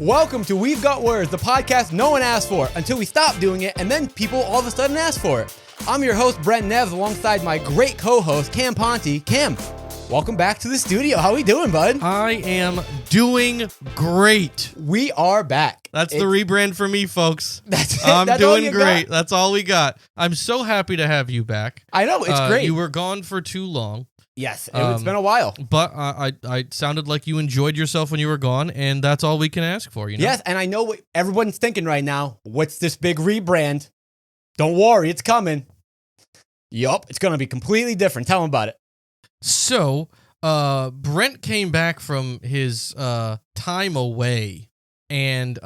Welcome to We've Got Words, the podcast no one asked for until we stop doing it, and then people all of a sudden ask for it. I'm your host, Brent Neves, alongside my great co-host, Cam Ponte. Cam, welcome back to the studio. How we doing, bud? I am doing great. We are back. That's the rebrand for me, folks. That's it. I'm That's doing all great. got? That's all we got. I'm so happy to have you back. I know, it's great. You were gone for too long. Yes, it's been a while. But I sounded like you enjoyed yourself when you were gone, and that's all we can ask for, you know? Yes, and I know what everyone's thinking right now. What's this big rebrand? Don't worry, it's coming. Yup, it's going to be completely different. Tell them about it. So, Brent came back from his time away and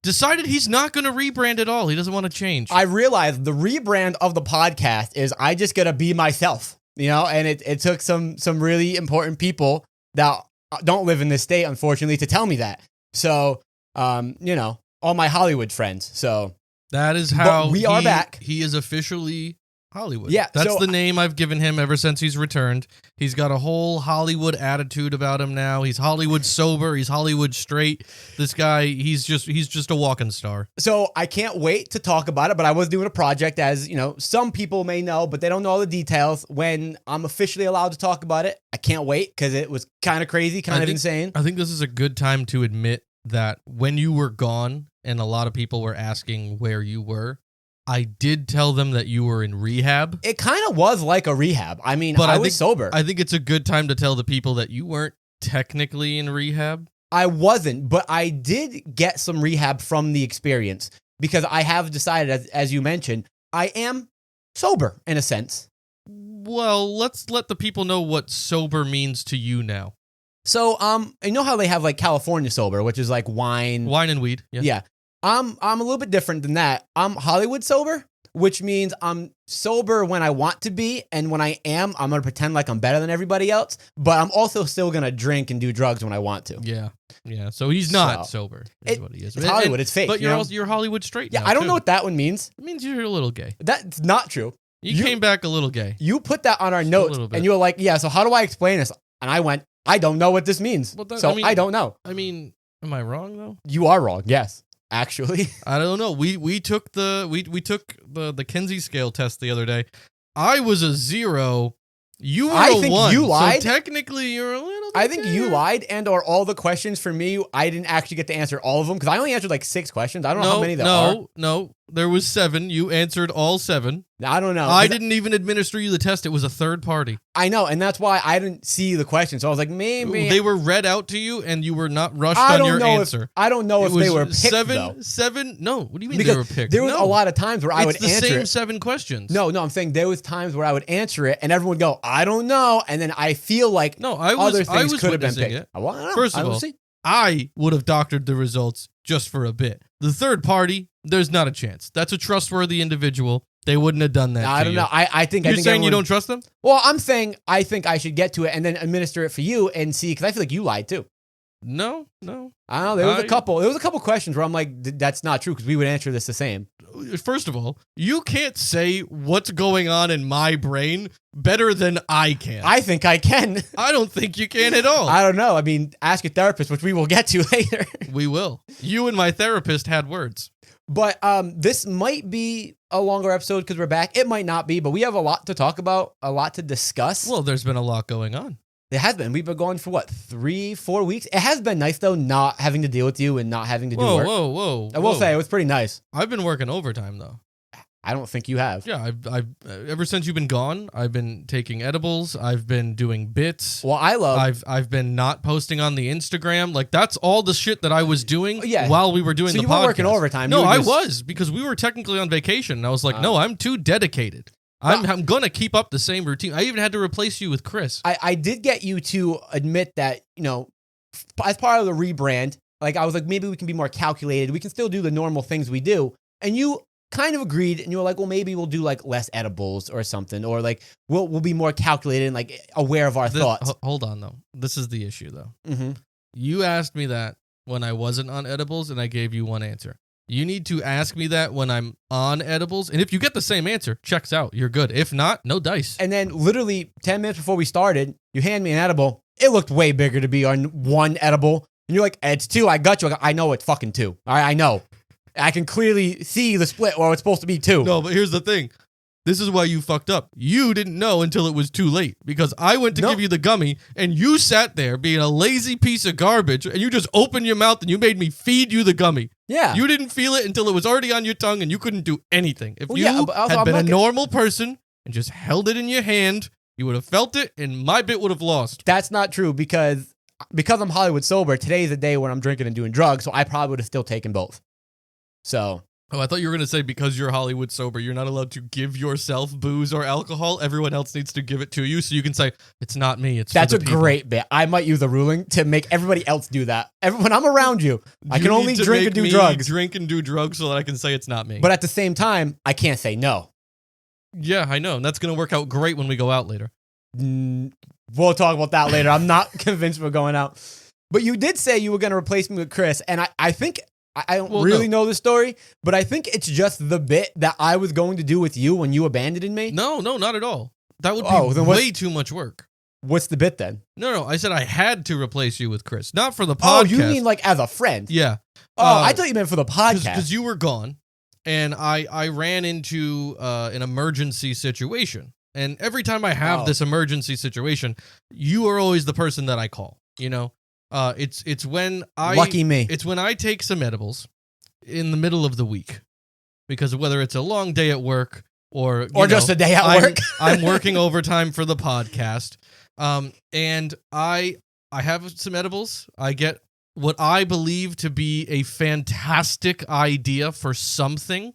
decided he's not going to rebrand at all. He doesn't want to change. I realized the rebrand of the podcast is I just got to be myself. You know, and it took some really important people that don't live in this state, unfortunately, to tell me that. So, you know, all my Hollywood friends. So that is how we are back. He is officially Hollywood. Yeah, that's so the name I've given him ever since he's returned. He's got a whole Hollywood attitude about him now. He's Hollywood sober. He's Hollywood straight. This guy, he's just a walking star. So I can't wait to talk about it, but I was doing a project, as you know, some people may know, but they don't know all the details. When I'm officially allowed to talk about it, I can't wait because it was kind of crazy, kind of insane. I think this is a good time to admit that when you were gone and a lot of people were asking where you were, I did tell them that you were in rehab. It kind of was like a rehab. I mean, but I was sober. I think it's a good time to tell the people that you weren't technically in rehab. I wasn't, but I did get some rehab from the experience because I have decided, as you mentioned, I am sober in a sense. Well, let's let the people know what sober means to you now. So, you know how they have like California sober, which is like wine and weed. Yeah. I'm a little bit different than that. I'm Hollywood sober, which means I'm sober when I want to be, and when I am, I'm going to pretend like I'm better than everybody else, but I'm also still going to drink and do drugs when I want to. Yeah. So he's not sober, is what he is. It's Hollywood, it's fake. But you're Hollywood straight now, I don't too. know what that one means. It means you're a little gay. That's not true. You came back a little gay. You put that on our notes, and you were like, yeah, so how do I explain this? And I went, I don't know what this means. I don't know. I mean, am I wrong, though? You are wrong, yes. Actually, I don't know. We took the Kinsey scale test the other day. I was a 0. You were a 1. You lied. So technically, you're a little bit I think you lied, and or all the questions for me, I didn't actually get to answer all of them because I only answered like 6 questions. I don't know how many there are. No, there was 7. You answered all 7. I don't know. I didn't even administer you the test. It was a third party. I know, and that's why I didn't see the questions. So I was like, maybe they were read out to you, and you were not rushed on your answer. I don't know if they were picked, 7. though. 7? No. What do you mean because they were picked? There was a lot of times where I would answer It's the same 7 questions. No, I'm saying there was times where I would answer it, and everyone would go, I don't know, and then I feel like other things could have been picked. Well, I don't know. First of all, I would have doctored the results just for a bit. The third party, there's not a chance. That's a trustworthy individual. They wouldn't have done that. I don't know. I think you're saying you don't trust them. Well, I'm saying I think I should get to it and then administer it for you and see, because I feel like you lied too. No. I don't know. There was a couple. There was a couple questions where I'm like, that's not true because we would answer this the same. First of all, you can't say what's going on in my brain better than I can. I think I can. I don't think you can at all. I don't know. I mean, ask your therapist, which we will get to later. We will. You and my therapist had words. But this might be a longer episode because we're back. It might not be, but we have a lot to talk about, a lot to discuss. Well, there's been a lot going on. It has been. We've been going for 3-4 weeks. It has been nice though, not having to deal with you and not having to do work. Whoa! I will say it was pretty nice. I've been working overtime though. I don't think you have. Yeah, I've ever since you've been gone, I've been taking edibles. I've been doing bits. Well, I've been not posting on the Instagram. Like that's all the shit that I was doing while we were doing the podcast. So you were working overtime. No, I was because we were technically on vacation. And I was like, no, I'm too dedicated. I'm going to keep up the same routine. I even had to replace you with Chris. I did get you to admit that, you know, as part of the rebrand, like I was like, maybe we can be more calculated. We can still do the normal things we do. And you kind of agreed and you were like, well, maybe we'll do like less edibles or something, or like we'll be more calculated and like aware of our thoughts. Hold on though. This is the issue though. Mm-hmm. You asked me that when I wasn't on edibles and I gave you one answer. You need to ask me that when I'm on edibles. And if you get the same answer, checks out. You're good. If not, no dice. And then literally 10 minutes before we started, you hand me an edible. It looked way bigger to be on one edible. And you're like, it's 2. I got you. I know it's fucking 2. All right, I know. I can clearly see the split, or it's supposed to be 2. No, but here's the thing. This is why you fucked up. You didn't know until it was too late, because I went to give you the gummy and you sat there being a lazy piece of garbage and you just opened your mouth and you made me feed you the gummy. Yeah. You didn't feel it until it was already on your tongue and you couldn't do anything. If you also, had been a normal person and just held it in your hand, you would have felt it and my bit would have lost. That's not true because I'm Hollywood sober. Today is the day when I'm drinking and doing drugs, so I probably would have still taken both. So. Oh, I thought you were going to say because you're Hollywood sober, you're not allowed to give yourself booze or alcohol. Everyone else needs to give it to you, so you can say, it's not me, it's That's for the people. Great bit. I might use a ruling to make everybody else do that. When I'm around you, I can only drink and do drugs. Drink and do drugs so that I can say it's not me. But at the same time, I can't say no. Yeah, I know. And that's going to work out great when we go out later. We'll talk about that later. I'm not convinced we're going out. But you did say you were going to replace me with Chris, and I think... I don't really know the story, but I think it's just the bit that I was going to do with you when you abandoned me. No, not at all. That would be way too much work. What's the bit then? No, I said I had to replace you with Chris, not for the podcast. Oh, you mean like as a friend? Yeah. I thought you meant for the podcast. Because you were gone, and I ran into an emergency situation. And every time I have this emergency situation, you are always the person that I call, you know? It's when Lucky me. It's when I take some edibles in the middle of the week, because whether it's a long day at work or just a day at work, I'm working overtime for the podcast. And I have some edibles. I get what I believe to be a fantastic idea for something,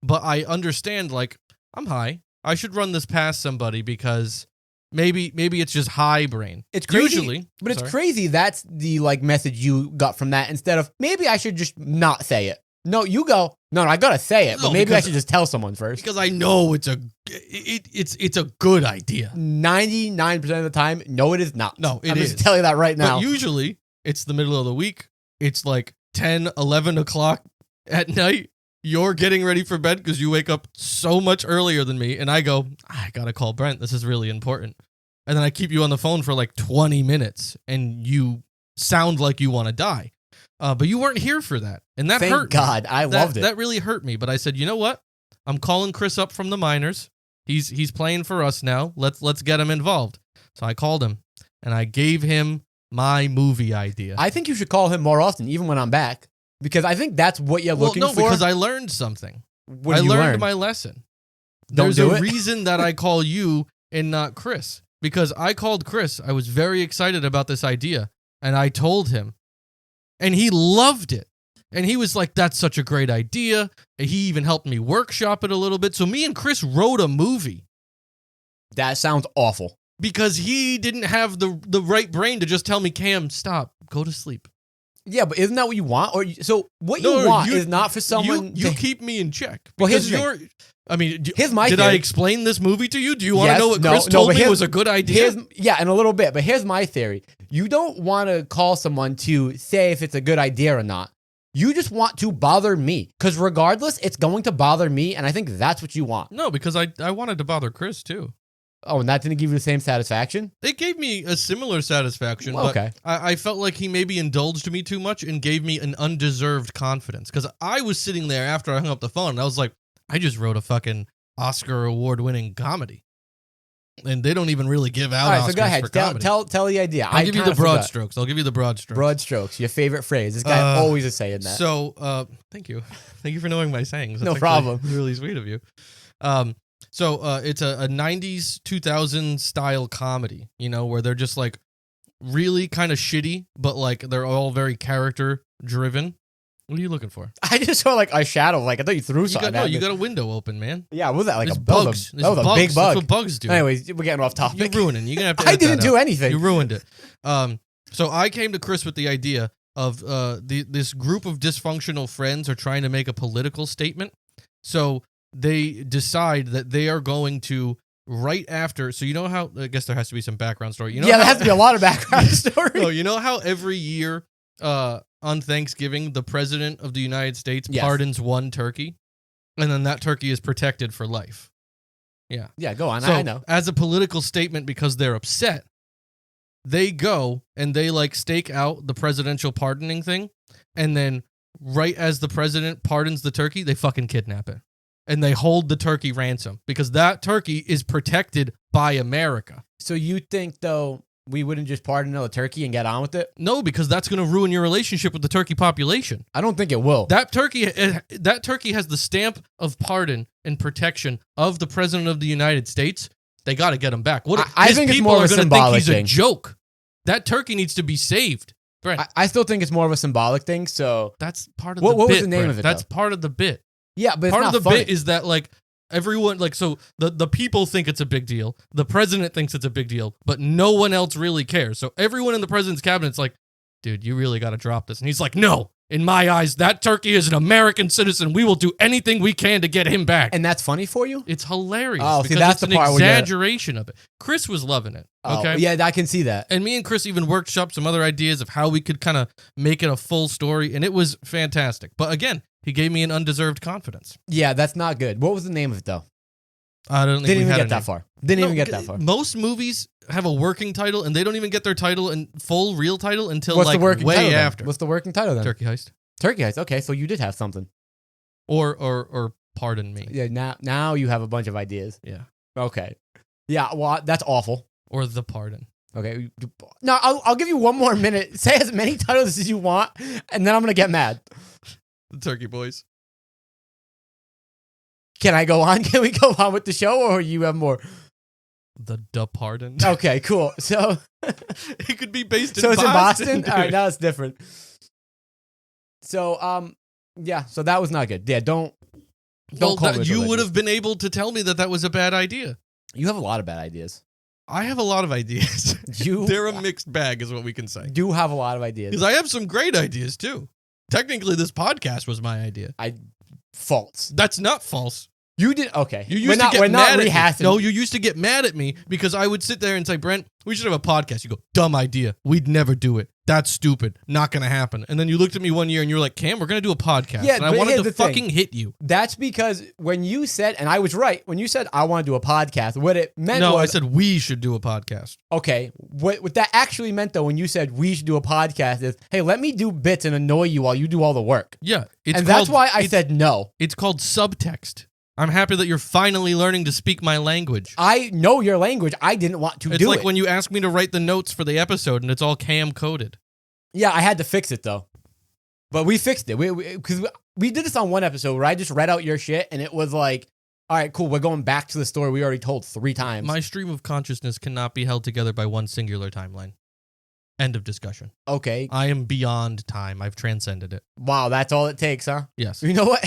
but I understand, like, I'm high. I should run this past somebody because maybe it's just high brain. It's crazy, usually, but it's crazy. That's the message you got from that. Instead of maybe I should just not say it. No, you go. No, I gotta say it. But maybe I should just tell someone first. Because I know it's a good idea. 99% of the time, no, it is not. No, it is. I'm just telling you that right now. But usually, it's the middle of the week. It's like 10, 11 o'clock at night. You're getting ready for bed because you wake up so much earlier than me. And I go, I got to call Brent. This is really important. And then I keep you on the phone for like 20 minutes and you sound like you want to die. But you weren't here for that. And that hurt me. Thank God. I loved it. That really hurt me. But I said, you know what? I'm calling Chris up from the minors. He's playing for us now. Let's get him involved. So I called him and I gave him my movie idea. I think you should call him more often, even when I'm back. Because I think that's what you're looking for. No, because I learned something. I learned my lesson. There's a reason that I call you and not Chris. Because I called Chris. I was very excited about this idea. And I told him. And he loved it. And he was like, that's such a great idea. And he even helped me workshop it a little bit. So me and Chris wrote a movie. That sounds awful. Because he didn't have the right brain to just tell me, Cam, stop. Go to sleep. Yeah, but isn't that what you want? So what you want is not for someone. You keep me in check. Well, here's the thing. Did I explain this movie to you? Do you want to know what Chris told me was a good idea? Yeah, in a little bit. But here's my theory. You don't want to call someone to say if it's a good idea or not. You just want to bother me. Because regardless, it's going to bother me. And I think that's what you want. No, because I wanted to bother Chris too. Oh, and that didn't give you the same satisfaction? It gave me a similar satisfaction, well, but I felt like he maybe indulged me too much and gave me an undeserved confidence. Because I was sitting there after I hung up the phone, and I was like, I just wrote a fucking Oscar award-winning comedy. And they don't even really give out Oscars. All right, so go ahead. Tell the idea. I'll give you the broad strokes. Broad strokes. Your favorite phrase. This guy always is saying that. So, thank you. Thank you for knowing my sayings. No problem. Really sweet of you. So it's a 90s, 2000s style comedy, you know, where they're just like really kind of shitty, but like they're all very character driven. What are you looking for? I just saw like a shadow. Like I thought you threw something. No, you got a window open, man. Yeah, what was that? Like bugs. That was a big bug. That's what bugs do. Anyways, we're getting off topic. You're ruining. You're gonna have to. I didn't do anything. You ruined it. So I came to Chris with the idea of this group of dysfunctional friends are trying to make a political statement. So they decide that they are going to right after. So you know how, I guess there has to be some background story. You know there has to be a lot of background story. No, you know how every year on Thanksgiving, the president of the United States pardons one turkey, and then that turkey is protected for life. Yeah. Yeah, go on. So, I know. As a political statement, because they're upset, they go and they like stake out the presidential pardoning thing, and then right as the president pardons the turkey, they fucking kidnap it. And they hold the turkey ransom because that turkey is protected by America. So you think, though, we wouldn't just pardon another turkey and get on with it? No, because that's going to ruin your relationship with the turkey population. I don't think it will. That turkey has the stamp of pardon and protection of the president of the United States. They got to get him back. I think it's more of a symbolic thing. He's a joke. That turkey needs to be saved. Brent, I still think it's more of a symbolic thing. So that's part of the bit. What was the name Brent. of it? That's though? part of the bit. Yeah, but part it's not of the funny. bit is that like everyone like so the people think it's a big deal. The president thinks it's a big deal, but no one else really cares. So everyone in the president's cabinet's like, dude, you really got to drop this. And he's like, no. In my eyes, that turkey is an American citizen. We will do anything we can to get him back. And that's funny for you? It's hilarious. Oh, because see, that's it's the part an where exaggeration of it. Chris was loving it. Okay. Yeah, I can see that. And me and Chris even workshopped some other ideas of how we could kind of make it a full story, and it was fantastic. But again, he gave me an undeserved confidence. Yeah, that's not good. What was the name of it, though? I don't think Didn't we even had get that far. Didn't even get that far. Most movies have a working title, and they don't even get their title and full real title until What's like the working way title, then? after. What's the working title then? Turkey Heist. Turkey Heist. Okay, so you did have something. Or pardon me. Yeah, now you have a bunch of ideas. Yeah. Okay. Yeah, well, that's awful. Or The Pardon. Okay. No, I'll give you one more minute. Say as many titles as you want, and then I'm going to get mad. The Turkey Boys. Can I go on? Can we go on with the show, or you have more? The Pardon. Okay, cool. So it could be based in so Boston. it's in Boston? Dude. All right, now it's different. So, yeah, so that was not good. Yeah, don't call me you would religious. have been able to tell me that was a bad idea. You have a lot of bad ideas. I have a lot of ideas. You They're a mixed bag is what we can say. do have a lot of ideas. Because I have some great ideas too. Technically, this podcast was my idea. False. That's not false. You did okay. You used we're to not, get we're not mad at me. rehashing. No, you used to get mad at me because I would sit there and say, Brent, we should have a podcast. You go, dumb idea. We'd never do it. That's stupid. Not going to happen. And then you looked at me one year and you were like, Cam, we're going to do a podcast. Yeah, and I but wanted here's to the thing. fucking hit you. That's because when you said, and I was right, when you said I want to do a podcast, what it meant No, was I said we should do a podcast. okay. What that actually meant though, when you said we should do a podcast, is hey, let me do bits and annoy you while you do all the work. Yeah. And that's why I said no. It's called subtext. I'm happy that you're finally learning to speak my language. I know your language. I didn't want to It's do like it. when you ask me to write the notes for the episode and it's all Cam coded. Yeah, I had to fix it though. But we fixed it. Because we did this on one episode where I just read out your shit and it was like, all right, cool. We're going back to the story we already told 3 times. My stream of consciousness cannot be held together by one singular timeline. End of discussion. Okay. I am beyond time. I've transcended it. Wow, that's all it takes, huh? Yes. You know what?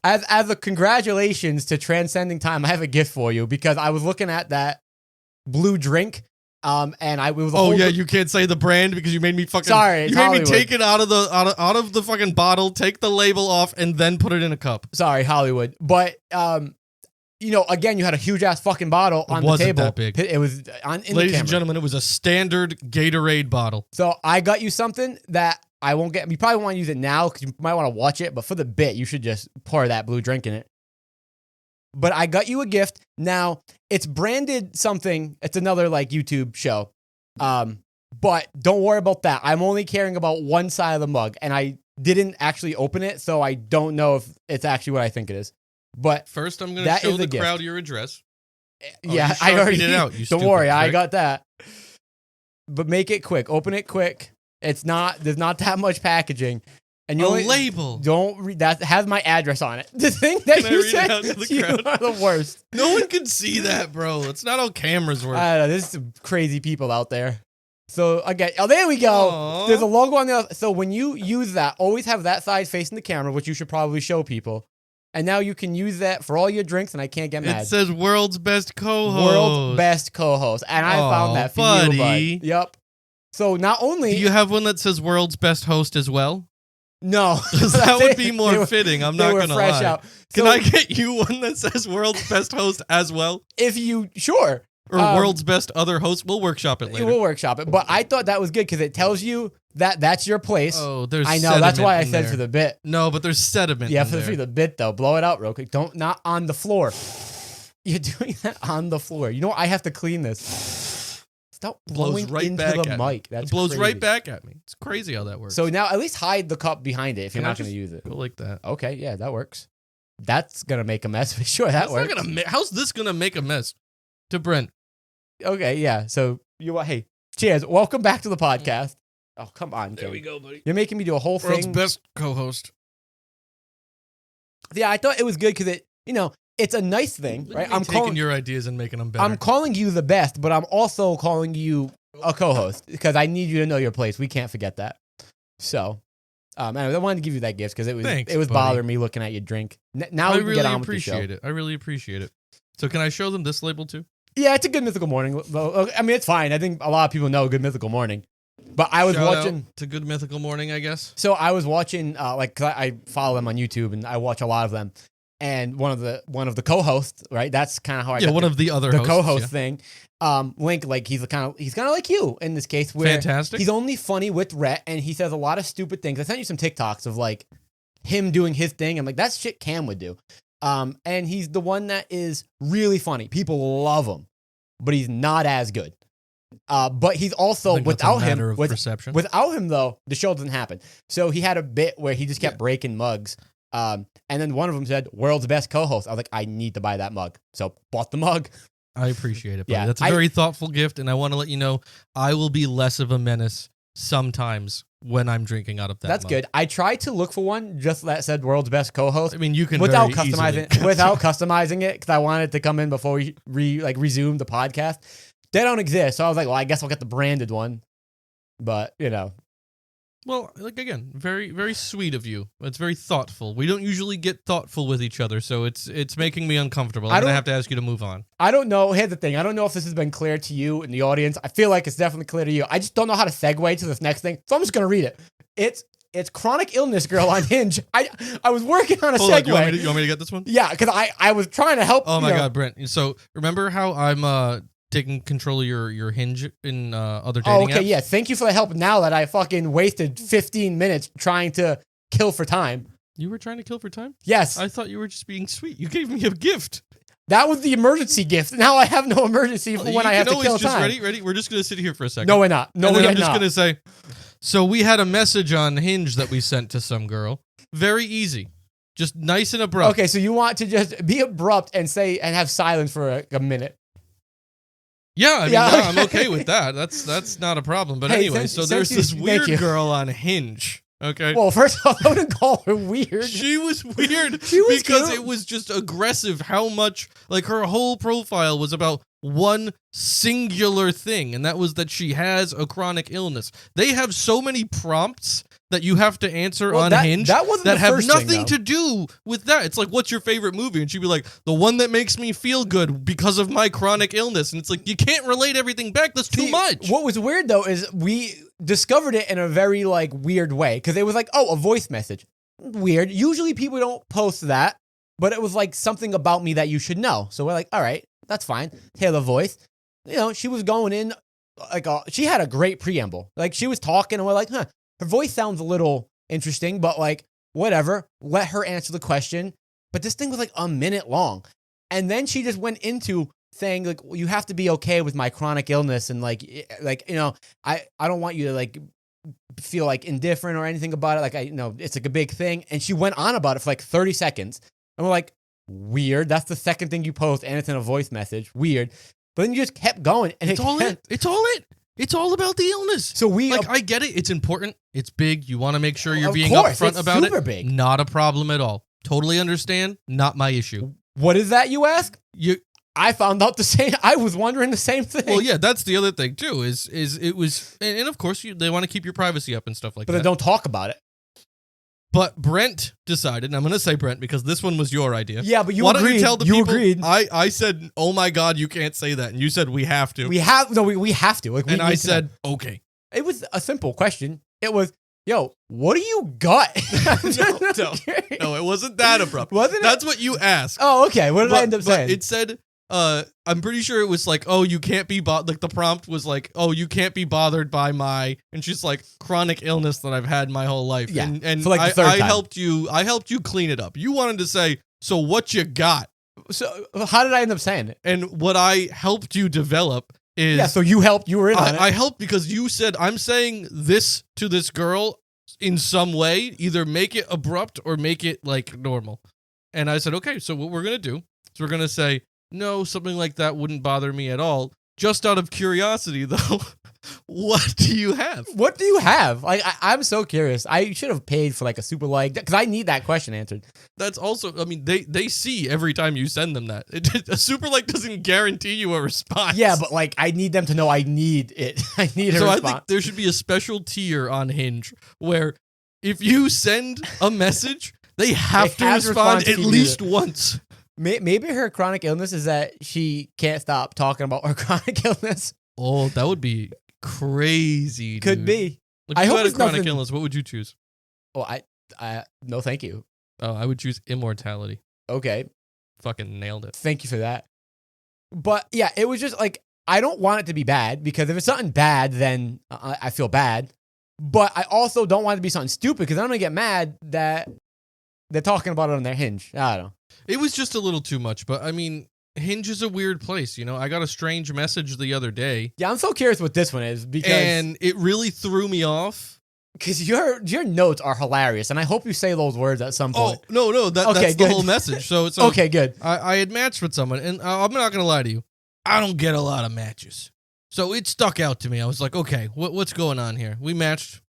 As a congratulations to transcending time, I have a gift for you because I was looking at that blue drink, and it was a whole You can't say the brand because you made me fucking. Sorry, it's you made Hollywood. me take it out of the fucking bottle, take the label off, and then put it in a cup. Sorry, Hollywood, but again, you had a huge ass fucking bottle on the wasn't table. that big. It was on in the Ladies camera. and gentlemen, it was a standard Gatorade bottle. So I got you something that I won't get. You probably won't want to use it now because you might want to watch it. But for the bit, you should just pour that blue drink in it. But I got you a gift. Now it's branded something. It's another like YouTube show. But don't worry about that. I'm only caring about one side of the mug, and I didn't actually open it, so I don't know if it's actually what I think it is. But First, I'm going to That show is the a gift. crowd your address. yeah, you I already Sharpied it out. You Don't stupid worry, I prick. got that. But make it quick. Open it quick. There's not that much packaging. And you A only, label. Don't read that. Has my address on it. The thing that Can I you read it said, out to the you crowd? are the worst. No one can see that, bro. It's not how cameras work. I don't know. There's some crazy people out there. So again, there we go. Aw. There's a logo on the other. So when you use that, always have that side facing the camera, which you should probably show people. And now you can use that for all your drinks, and I can't get mad. It says world's best co-host. World's best co-host, and I found that for you, buddy. bud. Yep. So not only Do you have one that says world's best host as well? no, 'Cause that would be more fitting. I'm not going gonna fresh lie. out. Can So I get you one that says world's best host as well? if you sure. Or world's best other host? We'll workshop it later. We'll workshop it. But I thought that was good because it tells you that that's your place. Oh, there's I know. That's sediment why I in said there. for the bit. No, but there's sediment Yeah, in for there. the bit though. Blow it out real quick. Not on the floor. You're doing that on the floor. You know what? I have to clean this. Stop blows blowing right into back the at me. mic. That's It blows crazy. right back at me. It's crazy how that works. So now at least hide the cup behind it if you're Can I not going to just use it. go like that. Okay, yeah, that works. That's going to make a mess. Sure, that That's works. not gonna how's this gonna make a mess to Brent? Okay, yeah. So hey, cheers. Welcome back to the podcast. Oh, come on, There Kane. we go, buddy. You're making me do a whole World's thing. best co-host. Yeah, I thought it was good because it's a nice thing, right? I'm taking your ideas and making them better. I'm calling you the best, but I'm also calling you a co-host because I need you to know your place. We can't forget that. So, anyway, I wanted to give you that gift because it was Thanks, buddy. bothering me looking at your drink. Now I we can really get on with the show. appreciate it. I really appreciate it. So can I show them this label too? Yeah, it's a Good Mythical Morning. I mean, it's fine. I think a lot of people know Good Mythical Morning. But I was Shout watching out to Good Mythical Morning, I guess. So I was watching, 'cause I follow them on YouTube and I watch a lot of them. And one of the co-hosts, right? That's kind of how I got one of the other hosts, co-host yeah. thing. Link, like he's kind of like you in this case, where Fantastic. he's only funny with Rhett, and he says a lot of stupid things. I sent you some TikToks of like him doing his thing. I'm like, that's shit Cam would do. And he's the one that is really funny. People love him, but he's not as good. But he's also without him though, the show doesn't happen. So he had a bit where he just kept breaking mugs. And then one of them said, "World's best co-host." I was like, I need to buy that mug. So bought the mug. I appreciate it. Buddy. Yeah, That's a very thoughtful gift, and I want to let you know I will be less of a menace sometimes when I'm drinking out of that. That's mug. good. I tried to look for one just that said "World's best co-host." I mean, you can without very customizing easily- customizing it because I wanted to come in before we resume the podcast. They don't exist, so I was like, well, I guess I'll get the branded one. But Well, like again, very, very sweet of you. It's very thoughtful. We don't usually get thoughtful with each other, so it's making me uncomfortable. I'm gonna have to ask you to move on. I don't know. Here's the thing. I don't know if this has been clear to you in the audience. I feel like it's definitely clear to you. I just don't know how to segue to this next thing, so I'm just gonna read it. It's chronic illness girl on Hinge. I was working on a Hold segue. on, you want me to get this one? Yeah, because I was trying to help. Oh my God, Brent. So remember how I'm taking control of your Hinge in other dating apps? Yeah. Thank you for the help. Now that I fucking wasted 15 minutes trying to kill for time. You were trying to kill for time? Yes. I thought you were just being sweet. You gave me a gift. That was the emergency gift. Now I have no emergency for when I have to kill time. Ready? We're just gonna sit here for a second. No, we're not. No, and then we're I'm just not. gonna say. So we had a message on Hinge that we sent to some girl. Very easy, just nice and abrupt. Okay, so you want to just be abrupt and say and have silence for a minute. Yeah, I mean, Yeah, I'm okay. okay with that. That's not a problem. But Hey, anyway, since- so there's since this you- thank weird you. girl on Hinge. Okay. Well, first off, I wouldn't call her weird. She was weird She was because cute. it was just aggressive how much, like, her whole profile was about one singular thing, and that was that she has a chronic illness. They have so many prompts that you have to answer on Hinge that wasn't that the have first nothing thing, though. to do with that. It's like, what's your favorite movie? And she'd be like, the one that makes me feel good because of my chronic illness. And it's like, you can't relate everything back. That's too See, much. What was weird though is we discovered it in a very like weird way because it was like, oh, a voice message. Weird. Usually people don't post that, but it was like something about me that you should know. So we're like, all right, that's fine. Hear the voice. She was going in like she had a great preamble. Like she was talking and we're like, her voice sounds a little interesting, but like whatever. Let her answer the question. But this thing was like a minute long. And then she just went into saying like, well, you have to be okay with my chronic illness and like I don't want you to like feel like indifferent or anything about it. Like it's like a big thing. And she went on about it for like 30 seconds. And we're like, weird. That's the second thing you post and it's in a voice message. Weird. But then you just kept going. And It's all it. It's all about the illness. So I get it. It's important. It's big. You want to make sure you're Of being course, upfront it's about super it. big. Not a problem at all. Totally understand. Not my issue. What is that, you ask? You I found out the same. I was wondering the same thing. well, yeah. That's the other thing too. Is it was and of course they want to keep your privacy up and stuff like but that. they don't talk about it. But Brent decided, and I'm going to say Brent because this one was your idea. Yeah, but you Why agreed. don't you tell the you people? agreed. I said, "Oh my God, you can't say that," and you said, "We have to." We have to. Like, we and I need to know. said, "Okay." It was a simple question. It was, yo, what do you got? No, it wasn't that abrupt. Wasn't it? That's what you asked. Oh, okay. What did I end up saying? It said, I'm pretty sure it was like, oh, you can't be like the prompt was like, oh, you can't be bothered by my, and she's like, chronic illness that I've had my whole life. Yeah, and for like the I third time. helped you clean it up. You wanted to say, so what you got? So how did I end up saying it? And what I helped you develop is Yeah, so you helped. You were in on it. I helped because you said I'm saying this to this girl in some way, either make it abrupt or make it like normal. And I said, okay, so what we're going to do is we're going to say, no, something like that wouldn't bother me at all. Just out of curiosity, though, what do you have? What do you have? Like, I'm so curious. I should have paid for like a super like, because I need that question answered. That's also, I mean, they see every time you send them that. A super like doesn't guarantee you a response. Yeah, but like, I need them to know I need it. I need a so response. I think there should be a special tier on Hinge where if you send a message, they have to respond at least once. Maybe her chronic illness is that she can't stop talking about her chronic illness. Oh, that would be crazy. Dude. Could be. If I you hope had a it's chronic nothing- illness, what would you choose? Oh, I no, thank you. Oh, I would choose immortality. Okay, Fucking nailed it. thank you for that. But yeah, it was just like, I don't want it to be bad, because if it's something bad, then I feel bad. But I also don't want it to be something stupid, because I'm gonna get mad that they're talking about it on their Hinge. I don't know. It was just a little too much, but I mean, Hinge is a weird place. You know, I got a strange message the other day. Yeah, I'm so curious what this one is, because And it really threw me off. your notes are hilarious, and I hope you say those words at some point. Oh, no, Okay, that's the good. whole message. So Okay, good. I had matched with someone, and I'm not going to lie to you. I don't get a lot of matches. So it stuck out to me. I was like, okay, what's going on here? We matched.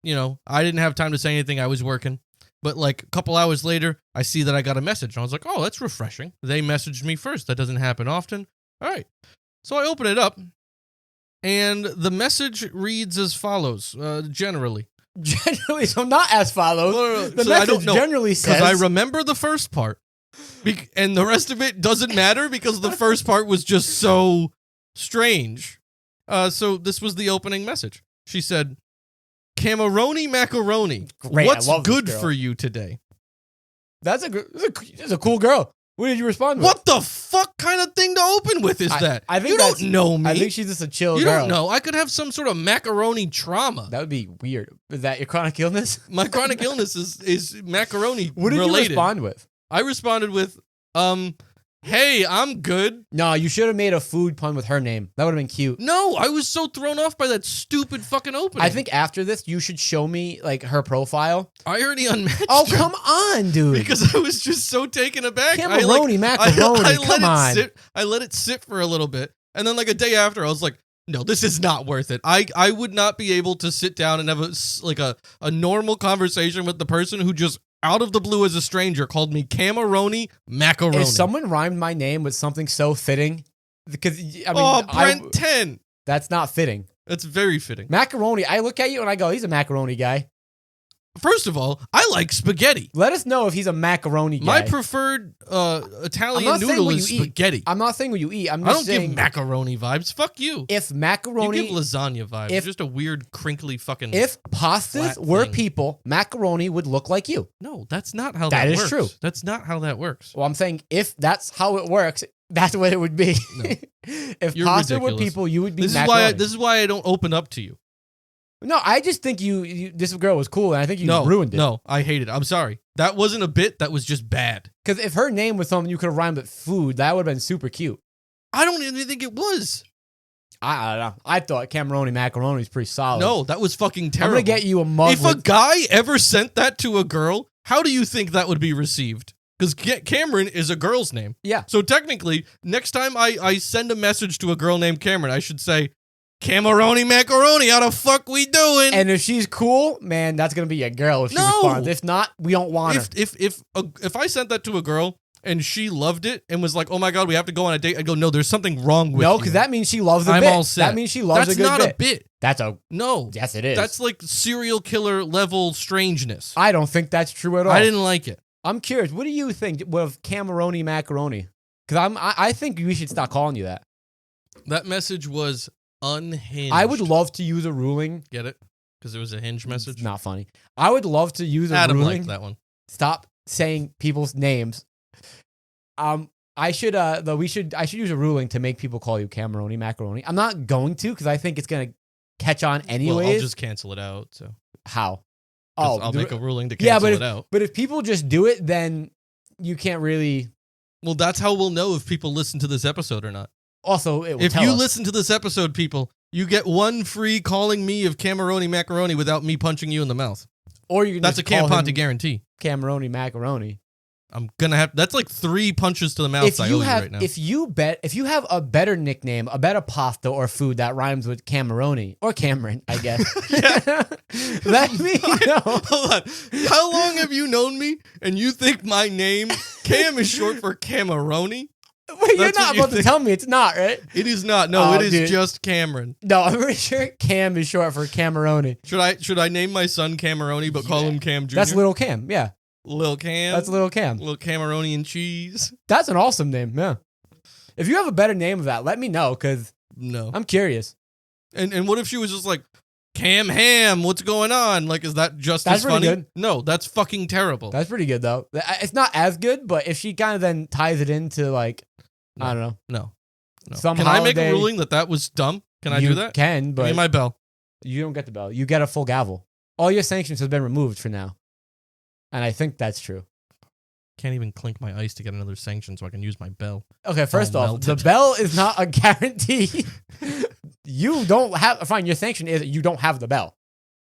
You know, I didn't have time to say anything. I was working. But like a couple hours later, I see that I got a message. And I was like, oh, that's refreshing. They messaged me first. That doesn't happen often. All right. So I open it up, and the message reads as follows, generally. Generally, so not as follows. No. The So I message don't know, generally says, because I remember the first part, and the rest of it doesn't matter because the first part was just so strange. So this was the opening message. She said, Camaroni macaroni. Great, I What's love this good girl. for you today? that's a cool girl. What did you respond with? What the fuck kind of thing to open with is that? I think you that's- don't know me. I think she's just a chill you girl. don't know. I could have some sort of macaroni trauma. That would be weird. Is that your chronic illness? My chronic illness is macaroni What did related. you respond with? I responded with, hey, I'm good. No, you should have made a food pun with her name. That would have been cute. No, I was so thrown off by that stupid fucking opening. I think after this, you should show me like her profile. I already unmatched Oh, her come on, dude. because I was just so taken aback. Camaroni, macaroni, come on. I let it sit for a little bit, and then like a day after, I was like, no, this is not worth it. I would not be able to sit down and have a normal conversation with the person who just out of the blue as a stranger called me Camaroni macaroni. If someone rhymed my name with something so fitting, because I mean, Brent 10. that's not fitting. That's very fitting. Macaroni. I look at you and I go, he's a macaroni guy. First of all, I like spaghetti. Let us know if he's a macaroni guy. My preferred Italian I'm not saying noodle what is you eat. spaghetti. I'm not saying what you eat. I'm I just don't saying give macaroni vibes. Fuck you. if You macaroni, give lasagna vibes. if- Just a weird, crinkly fucking. if pastas flat were thing. people, macaroni would look like you. No, that's not how That that is works. true. That's not how that works. Well, I'm saying if that's how it works, that's what it would be. No. If You're pasta were ridiculous. people, you would be This is macaroni. why. This is why I don't open up to you. No, I just think you this girl was cool, and I think you No, ruined it. No, I hate it. I'm sorry. That wasn't a bit. That was just bad. Because if her name was something you could have rhymed with food, that would have been super cute. I don't even think it was. I don't know. I thought Camaroni macaroni was pretty solid. No, that was fucking I'm terrible. gonna get you a mug. If a with, guy ever sent that to a girl, how do you think that would be received? Because Cameron is a girl's name. Yeah. So technically, next time I send a message to a girl named Cameron, I should say, Camaroni macaroni, how the fuck we doing? And if she's cool, man, that's gonna be a girl if she No. responds. If not, we don't want her. if I sent that to a girl and she loved it and was like, oh my God, we have to go on a date, I'd go, no, there's something wrong with No, you. because that means she loves a I'm bit. all set. That means she loves That's a good not bit. a bit. That's a No. yes, it is. That's like serial killer level strangeness. I don't think that's true at all. I didn't like it. I'm curious. What do you think of Camaroni macaroni? Because I think we should stop calling you that. That message was unhinged. I would love to use a ruling. Get it? Because it was a hinge message. It's not funny. I would love to use a Adam ruling. liked that one. Stop saying people's names. I should use a ruling to make people call you Camaroni macaroni. I'm not going to because I think it's gonna catch on anyways. Well, I'll just cancel it out. So How? 'cause I'll make a ruling to yeah, cancel but it out. But if people just do it, then you can't really. Well, that's how we'll know if people listen to this episode or not. Also, it will If tell you us. listen to this episode, people, you get one free calling me of Cameroni Macaroni without me punching you in the mouth. Or you can That's a just call Camponte him guarantee. Cameroni Macaroni. I'm gonna have. That's like 3 punches to the mouth I owe you right now. If you have a better nickname, a better pasta or food that rhymes with Cameroni or Cameron, I guess. Let me know. Hold on. How long have you known me and you think my name, Cam, is short for Cameroni? Wait, you're not about to tell me it's not, right? It is not. No, Oh, it is dude. just Cameron. No, I'm pretty sure Cam is short for Cameroni. Should I name my son Cameroni but call him Cam Jr.? That's Little Cam, yeah. Lil Cam. That's Little Cam. Little Cameroni and cheese. That's an awesome name, yeah. If you have a better name of that, let me know, because No. I'm curious. And what if she was just like, Cam Ham, what's going on? Like, is that just That's as funny? pretty good. No, that's fucking terrible. That's pretty good, though. It's not as good, but if she kind of then ties it into, like, I don't know. No. Some Can I make a holiday- ruling that was dumb? Can I You do that? can, Give but me my bell. you don't get the bell. You get a full gavel. All your sanctions have been removed for now. And I think that's true. Can't even clink my ice to get another sanction so I can use my bell. Okay, first off, melted. the bell is not a guarantee. You don't have... Fine, your sanction is you don't have the bell.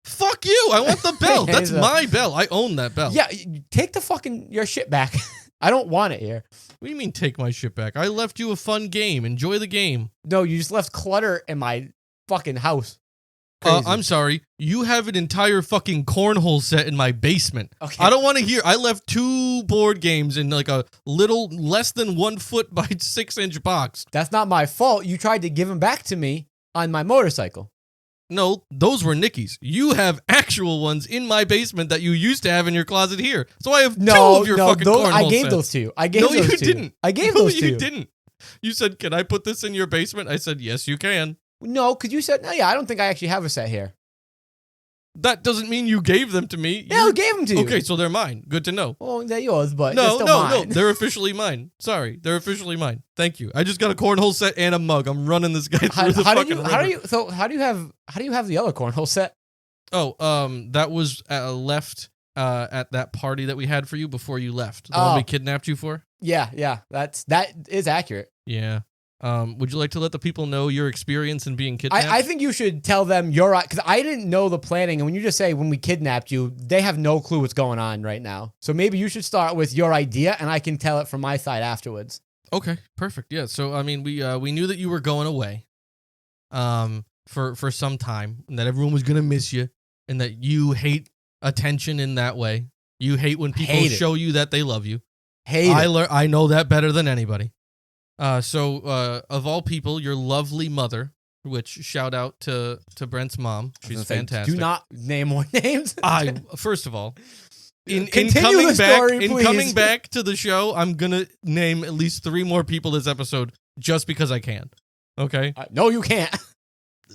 Fuck you! I want the bell. Okay, That's so- my bell. I own that bell. Yeah, take the fucking... your shit back. I don't want it here. What do you mean take my shit back? I left you a fun game. Enjoy the game. No, you just left clutter in my fucking house. Crazy. I'm sorry. You have an entire fucking cornhole set in my basement. Okay. I don't want to hear. I left 2 board games in like a little less than 1 foot by 6 inch box. That's not my fault. You tried to give them back to me on my motorcycle. No, those were Nikki's. You have actual ones in my basement that you used to have in your closet here. So I have 2 of your fucking cornhole I gave sets. those to you. I gave No, those you to you. didn't. I gave No, those to you. you didn't. You said, "Can I put this in your basement?" I said, "Yes, you can." No, because you said, no, yeah, I don't think I actually have a set here. That doesn't mean you gave them to me. Yeah, I gave them to you. Okay, so they're mine. Good to know. Well, they're yours, but they're No, still no, mine. no. They're officially mine. Sorry, they're officially mine. Thank you. I just got a cornhole set and a mug. I'm running this guy through the fucking river. How do you have the other cornhole set? Oh, that was left at that party that we had for you before you left. The one Oh. we kidnapped you for. Yeah, that is accurate. Yeah. Would you like to let the people know your experience in being kidnapped? I think you should tell them you're right, because I didn't know the planning, and when you just say when we kidnapped you, they have no clue what's going on right now. So maybe you should start with your idea, and I can tell it from my side afterwards. Okay, perfect. Yeah. So I mean, we knew that you were going away, for some time, and that everyone was gonna miss you, and that you hate attention in that way. You hate when people Hate it. show you that they love you. I I know that better than anybody. So of all people, your lovely mother, which shout out to Brent's mom. She's fantastic. Do not name more names. First of all, in Continue coming the story, back in please. coming back to the show, I'm gonna name at least 3 more people this episode just because I can. Okay? No, you can't.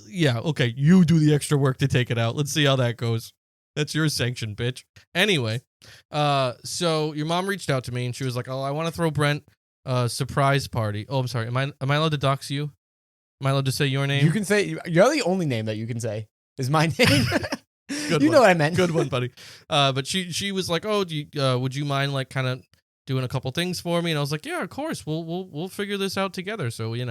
Yeah, okay. You do the extra work to take it out. Let's see how that goes. That's your sanction, bitch. Anyway, so your mom reached out to me and she was like, "Oh, I want to throw Brent a surprise party." Oh, I'm sorry. Am I allowed to dox you? Am I allowed to say your name? You can say you're the only name that you can say is my name. Good You one. know what I meant. Good one, buddy. But she was like, "Oh, would you mind like kind of doing a couple things for me?" And I was like, "Yeah, of course. We'll figure this out together." So we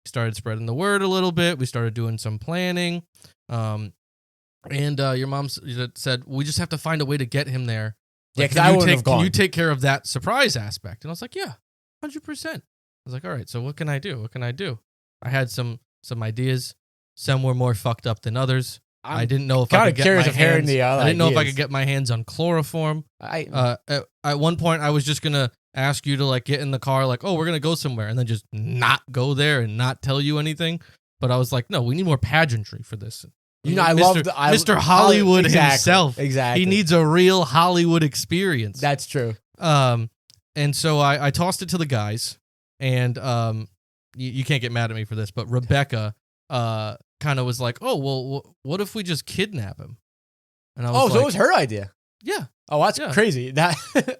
started spreading the word a little bit. We started doing some planning. And your mom said, "We just have to find a way to get him there." Yeah, Like, 'cause I wouldn't have Can you gone. take care of that surprise aspect? And I was like, "Yeah, 100%." I was like, "All right, so what can I do? What can I do?" I had some ideas. Some were more fucked up than others. I didn't know if I kinda could get curious my of hearing hands. the other I didn't know if I ideas. could get my hands on chloroform. At one point, I was just gonna ask you to like get in the car, like, "Oh, we're gonna go somewhere," and then just not go there and not tell you anything. But I was like, "No, we need more pageantry for this." I love Mr. Hollywood himself. Exactly. He needs a real Hollywood experience. That's true. And so I tossed it to the guys, and you can't get mad at me for this, but Rebecca kind of was like, "Oh, well, what if we just kidnap him?" And I was So it was her idea. yeah. Oh, that's Yeah. crazy. That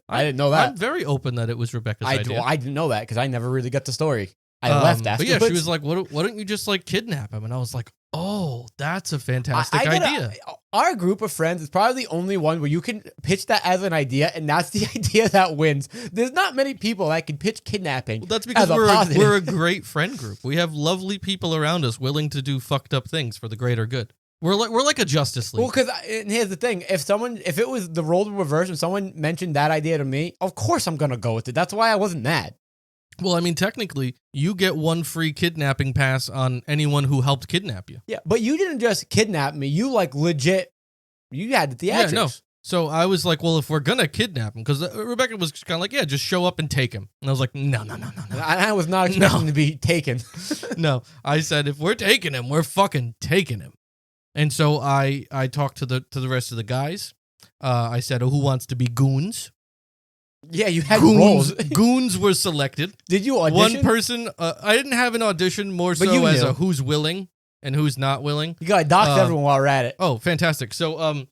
I didn't know that. I'm very open that it was Rebecca's idea. I didn't know that because I never really got the story. I left after. But yeah, she was like, why don't you just like kidnap him? And I was like, oh, that's a fantastic idea. our group of friends is probably the only one where you can pitch that as an idea, and that's the idea that wins. There's not many people that can pitch kidnapping. Well, that's because as positive. we're a great friend group. We have lovely people around us willing to do fucked up things for the greater good. We're like a Justice League. Well, because here's the thing: if it was the role reverse and someone mentioned that idea to me, of course I'm gonna go with it. That's why I wasn't mad. Well, I mean, technically, you get one free kidnapping pass on anyone who helped kidnap you. Yeah, but you didn't just kidnap me. You like legit. You had the theatrics. Yeah, no. So I was like, well, if we're gonna kidnap him, because Rebecca was kind of like, yeah, just show up and take him. And I was like, no. I was not expecting him to be taken. No, I said, if we're taking him, we're fucking taking him. And so I talked to the rest of the guys. I said, oh, who wants to be goons? Yeah, you had roles. Goons were selected. Did you audition? One person, I didn't have an audition, more so as a who's willing and who's not willing. You gotta dox everyone while we're at it. Oh, fantastic. So,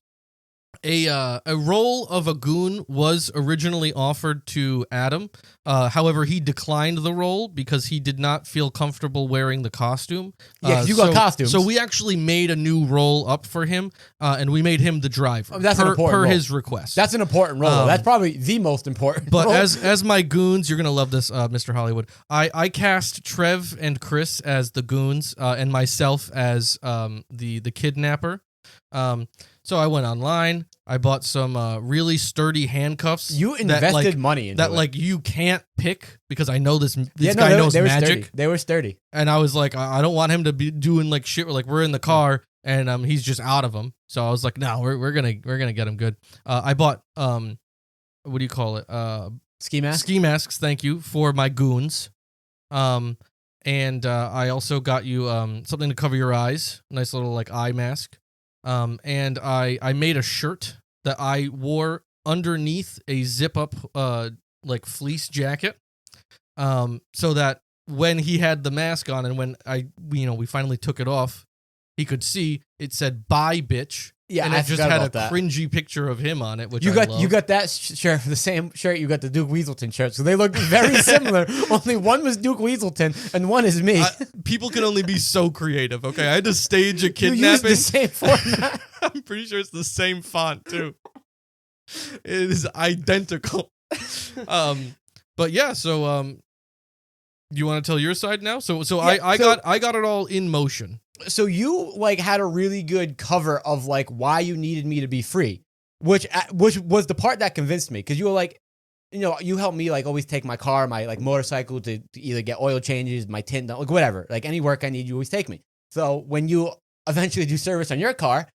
a role of a goon was originally offered to Adam. However, he declined the role because he did not feel comfortable wearing the costume. Yeah, you got costumes. So we actually made a new role up for him, and we made him the driver. That's an important role. His request. That's an important role. That's probably the most important. But role. as my goons, you're gonna love this, Mr. Hollywood. I cast Trev and Chris as the goons, and myself as the kidnapper. So I went online. I bought some really sturdy handcuffs. You invested money into that, it. like you can't pick because I know this guy knows magic. Sturdy. They were sturdy, and I was like, I don't want him to be doing like shit. Like we're in the car and he's just out of them. So I was like, no, we're gonna get him good. I bought what do you call it? Ski masks. Ski masks. Thank you for my goons. And I also got you something to cover your eyes. Nice little like eye mask. And I made a shirt that I wore underneath a zip up like fleece jacket, so that when he had the mask on and when we finally took it off, he could see it said "Bye, bitch." Yeah, and I it just had a cringy picture of him on it, which you love. You got that shirt, the same shirt you got the Duke Weaselton shirt, so they look very similar. Only one was Duke Weaselton and one is me. People can only be so creative. Okay, I had to stage a kidnapping. You used the same format. I'm pretty sure it's the same font too. It is identical. But yeah, so you want to tell your side now? So yeah, I got it all in motion. So you like had a really good cover of like why you needed me to be free, which was the part that convinced me, because you were like, you helped me like always take my car, my like motorcycle to either get oil changes, my tint, like whatever, like any work I need, you always take me. So when you eventually do service on your car,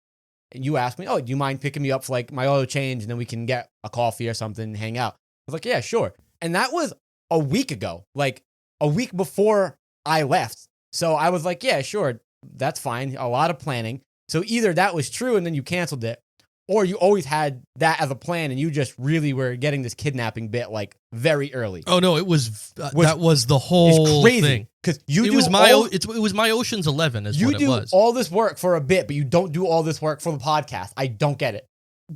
and you asked me, oh, do you mind picking me up for like my oil change, and then we can get a coffee or something and hang out? I was like, yeah, sure. And that was a week ago, like a week before I left. So I was like, yeah, sure. That's fine. A lot of planning. So either that was true and then you canceled it, or you always had that as a plan and you just really were getting this kidnapping bit like very early. Oh no, it was that was the whole thing. Because it was my Ocean's 11 is what it was. You do all this work for a bit, but you don't do all this work for the podcast. I don't get it.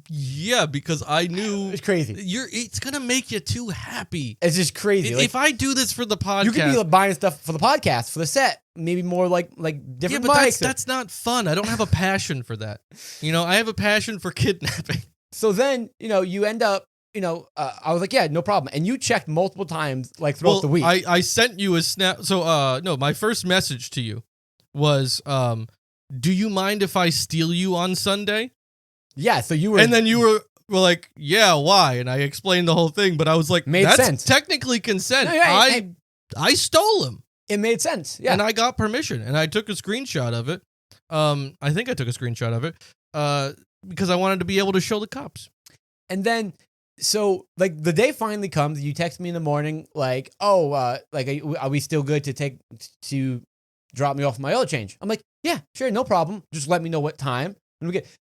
Yeah, because I knew it's crazy. It's gonna make you too happy. It's just crazy. If I do this for the podcast, you could be like buying stuff for the podcast, for the set, maybe more like different. Yeah, but bikes. That's not fun. I don't have a passion for that. I have a passion for kidnapping. So then, you end up, I was like, yeah, no problem. And you checked multiple times, like throughout the week. I sent you a snap. So no, my first message to you was, do you mind if I steal you on Sunday? Yeah, so you were... And then you were like, yeah, why? And I explained the whole thing, but I was like, made that's sense. Technically consent. No, yeah, I stole him. It made sense, yeah. And I got permission, and I took a screenshot of it. I think I took a screenshot of it because I wanted to be able to show the cops. And then, so, like, the day finally comes, you text me in the morning, like, oh, like, are we still good to drop me off my oil change? I'm like, yeah, sure, no problem. Just let me know what time.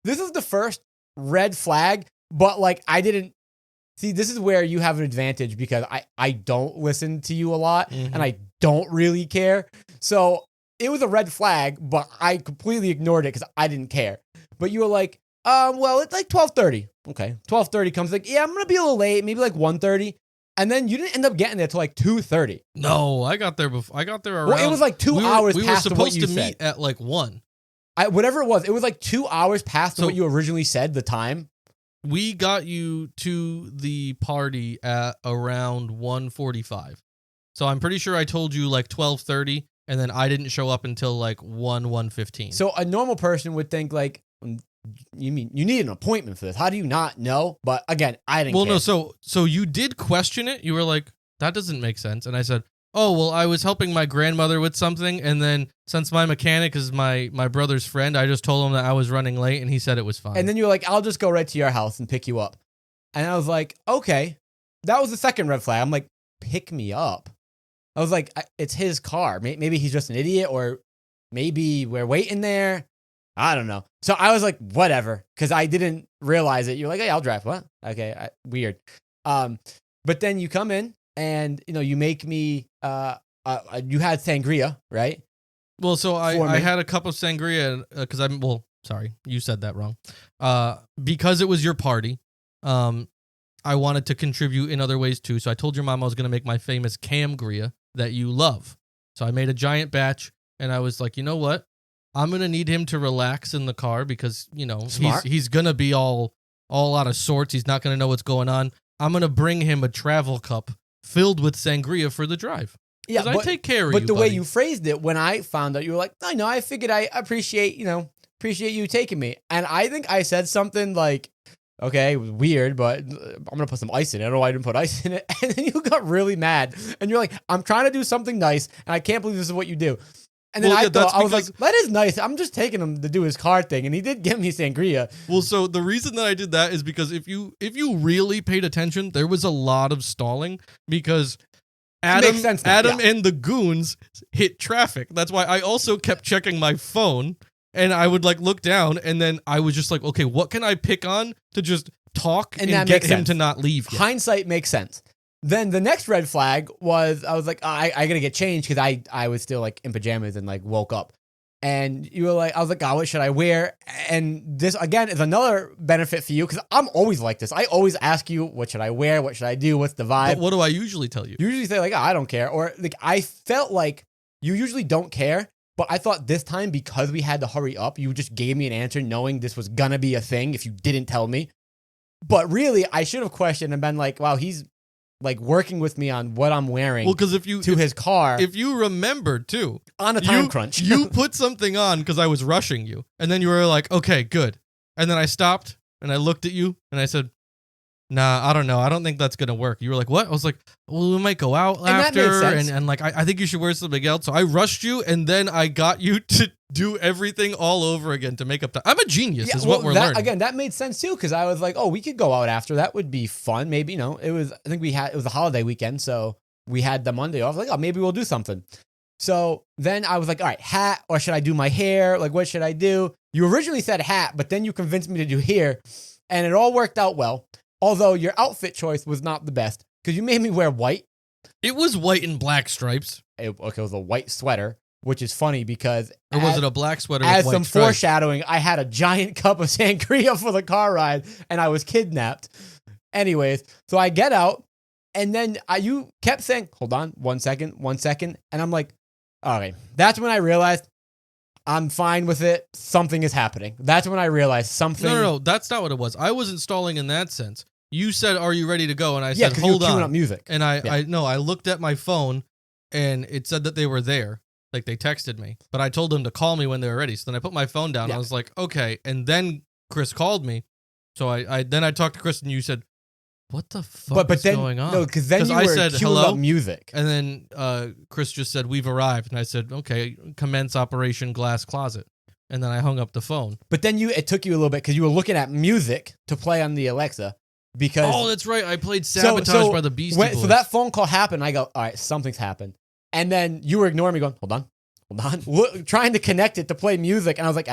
This is the first red flag, but like I didn't see. This is where you have an advantage because I don't listen to you a lot and I don't really care. So it was a red flag, but I completely ignored it because I didn't care. But you were like, well, it's like 12:30. Okay, 12:30 comes. Like, yeah, I'm gonna be a little late, maybe like 1:30. And then you didn't end up getting there till like 2:30. No, I got there before. I got there around. Well, it was like 2 hours. We were past supposed what you to meet said. at like 1. Whatever it was like 2 hours past So- what you originally said, the time. We got you to the party at around 1:45. So I'm pretty sure I told you like 12:30, and then I didn't show up until like 1:15. So a normal person would think like, you mean you need an appointment for this? How do you not know? But again, I didn't. Well, care. no, so you did question it. You were like, that doesn't make sense. And I said, oh, well, I was helping my grandmother with something. And then since my mechanic is my brother's friend, I just told him that I was running late and he said it was fine. And then you were like, I'll just go right to your house and pick you up. And I was like, okay. That was the second red flag. I'm like, pick me up. I was like, it's his car. Maybe he's just an idiot, or maybe we're waiting there. I don't know. So I was like, whatever, because I didn't realize it. You're like, hey, I'll drive. What? Okay, weird. But then you come in and you make me. You had sangria, right? Well, so I had a cup of sangria because sorry, you said that wrong. Because it was your party, I wanted to contribute in other ways too. So I told your mom I was going to make my famous camgria that you love. So I made a giant batch, and I was like, you know what? I'm going to need him to relax in the car because, he's going to be all out of sorts. He's not going to know what's going on. I'm going to bring him a travel cup filled with sangria for the drive. Yeah, I take care of you. But the way you phrased it, when I found out, you were like, I know, I figured I appreciate you taking me. And I think I said something like, okay, it was weird, but I'm going to put some ice in it. I don't know why I didn't put ice in it. And then you got really mad. And you're like, I'm trying to do something nice, and I can't believe this is what you do. And then I was like, that is nice. I'm just taking him to do his car thing. And he did give me sangria. Well, so the reason that I did that is because if you really paid attention, there was a lot of stalling because Adam and the goons hit traffic. That's why I also kept checking my phone. And I would like look down, and then I was just like, okay, what can I pick on to just talk and get him to not leave yet? Hindsight makes sense. Then the next red flag was, I was like, I gotta get changed because I was still like in pajamas and like woke up. And you were like, I was like, what should I wear? And this again is another benefit for you because I'm always like this. I always ask you, what should I wear? What should I do? What's the vibe? But what do I usually tell you? You usually say like, I don't care. Or like, I felt like you usually don't care. But I thought this time, because we had to hurry up, you just gave me an answer knowing this was going to be a thing if you didn't tell me. But really, I should have questioned and been like, wow, he's like working with me on what I'm wearing his car. If you remember, too. On a time crunch. You put something on because I was rushing you. And then you were like, okay, good. And then I stopped and I looked at you and I said, nah, I don't know. I don't think that's going to work. You were like, what? I was like, well, we might go out after. And like, I think you should wear something else. So I rushed you, and then I got you to do everything all over again to make up time. I'm a genius is what we're learning. Again, that made sense too, because I was like, oh, we could go out after. That would be fun. Maybe, I think it was a holiday weekend. So we had the Monday off. Like, oh, maybe we'll do something. So then I was like, all right, hat, or should I do my hair? Like, what should I do? You originally said hat, but then you convinced me to do hair, and it all worked out well. Although your outfit choice was not the best because you made me wear white. It was white and black stripes. It was a white sweater, which is funny because... Or was it a black sweater with white some stripes? Foreshadowing, I had a giant cup of sangria for the car ride and I was kidnapped. Anyways, so I get out and then you kept saying, hold on, 1 second. And I'm like, all right. That's when I realized I'm fine with it. Something is happening. That's when I realized something... No. That's not what it was. I wasn't stalling in that sense. You said, are you ready to go? And I said, hold on. You were queuing up music. And I looked at my phone and it said that they were there. Like they texted me, but I told them to call me when they were ready. So then I put my phone down. I was like, okay. And then Chris called me. So I talked to Chris and you said, what the fuck is going on? No, because then you were queuing up music. And then Chris just said, we've arrived. And I said, okay, commence Operation Glass Closet. And then I hung up the phone. But then it took you a little bit because you were looking at music to play on the Alexa. Because that's right. I played Sabotage by the Beastie Boys. So that phone call happened. I go, all right, something's happened. And then you were ignoring me going, hold on. Trying to connect it to play music. And I was like,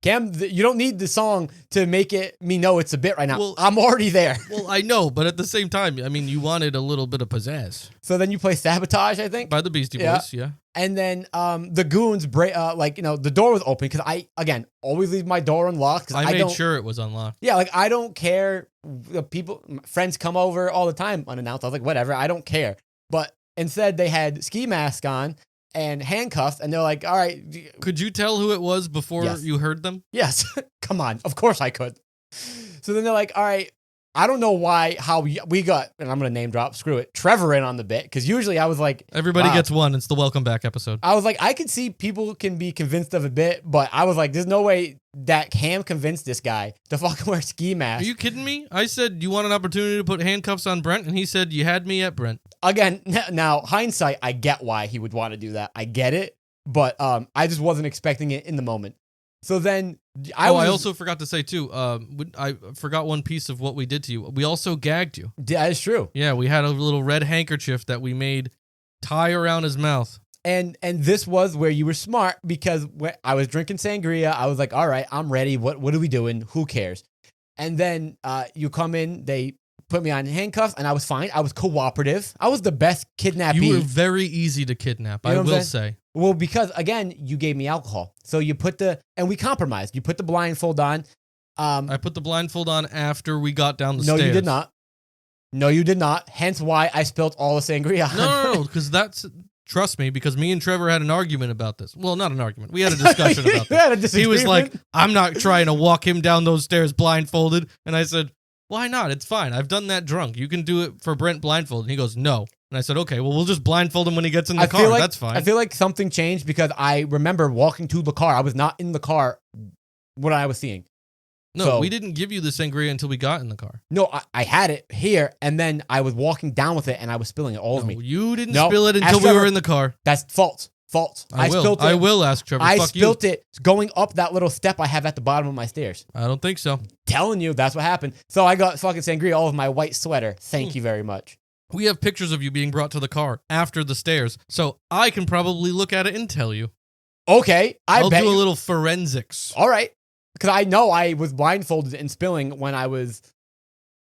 Cam, you don't need the song to make me know it's a bit right now. Well, I'm already there. Well, I know, but at the same time, I mean, you wanted a little bit of pizzazz. So then you play Sabotage, I think? By the Beastie Boys, yeah. And then the goons, the door was open because I, again, always leave my door unlocked. I made sure it was unlocked. Yeah, like I don't care. Friends come over all the time unannounced. I was like, whatever, I don't care. But instead, they had ski masks on. and handcuffed, and they're like, all right, Could you tell who it was before Yes. you heard them? yes, come on. Of course I could. So then they're like, all right, I don't know how we got, and I'm going to name drop, screw it, Trevor in on the bit. Because usually I was like, Everybody wow. gets one. It's the welcome back episode. I was like, I could see people can be convinced of a bit, but I was like, there's no way that Cam convinced this guy to fucking wear ski Are mask. you kidding me? I said, you want an opportunity to put handcuffs on Brent? And he said, you had me at Brent. Again, now hindsight, I get why he would want to do that. I get it, but I just wasn't expecting it in the moment. So then I also forgot to say too. I forgot one piece of what we did to you. We also gagged you. That is true. Yeah, we had a little red handkerchief that we made tie around his mouth. And this was where you were smart, because when I was drinking sangria, I was like, all right, I'm ready. What are we doing? Who cares? And then you come in, they put me on handcuffs, and I was fine. I was cooperative. I was the best kidnappee. You were very easy to kidnap, You know I what I'm will say. Well, because again, you gave me alcohol. So you and we compromised. You put the blindfold on. I put the blindfold on after we got down the No, stairs. you did not. No, you did not. Hence why I spilled all the sangria. No, because trust me, because me and Trevor had an argument about this. Well, not an argument. We had a discussion about this. He was like, I'm not trying to walk him down those stairs blindfolded. And I said, why not? It's fine. I've done that drunk. You can do it for Brent blindfolded. And he goes, no. And I said, okay, well, we'll just blindfold him when he gets in the car. That's fine. I feel like something changed, because I remember walking to the car. I was not in the car when I was seeing. No, So- we didn't give you the sangria until we got in the car. No, I had it here, and then I was walking down with it, and I was spilling it all over No, me. you didn't No, spill it until ask we were Trevor. in the car. That's false. I will. Spilled it. I will ask Trevor. I Fuck spilt it going up that little step I have at the bottom of my stairs. you. I don't think so. Telling you, that's what happened. So I got fucking sangria all over my white sweater. Thank you very much. We have pictures of you being brought to the car after the stairs, so I can probably look at it and tell you. Okay, I'll bet do a you. little forensics. All right, because I know I was blindfolded and spilling when I was,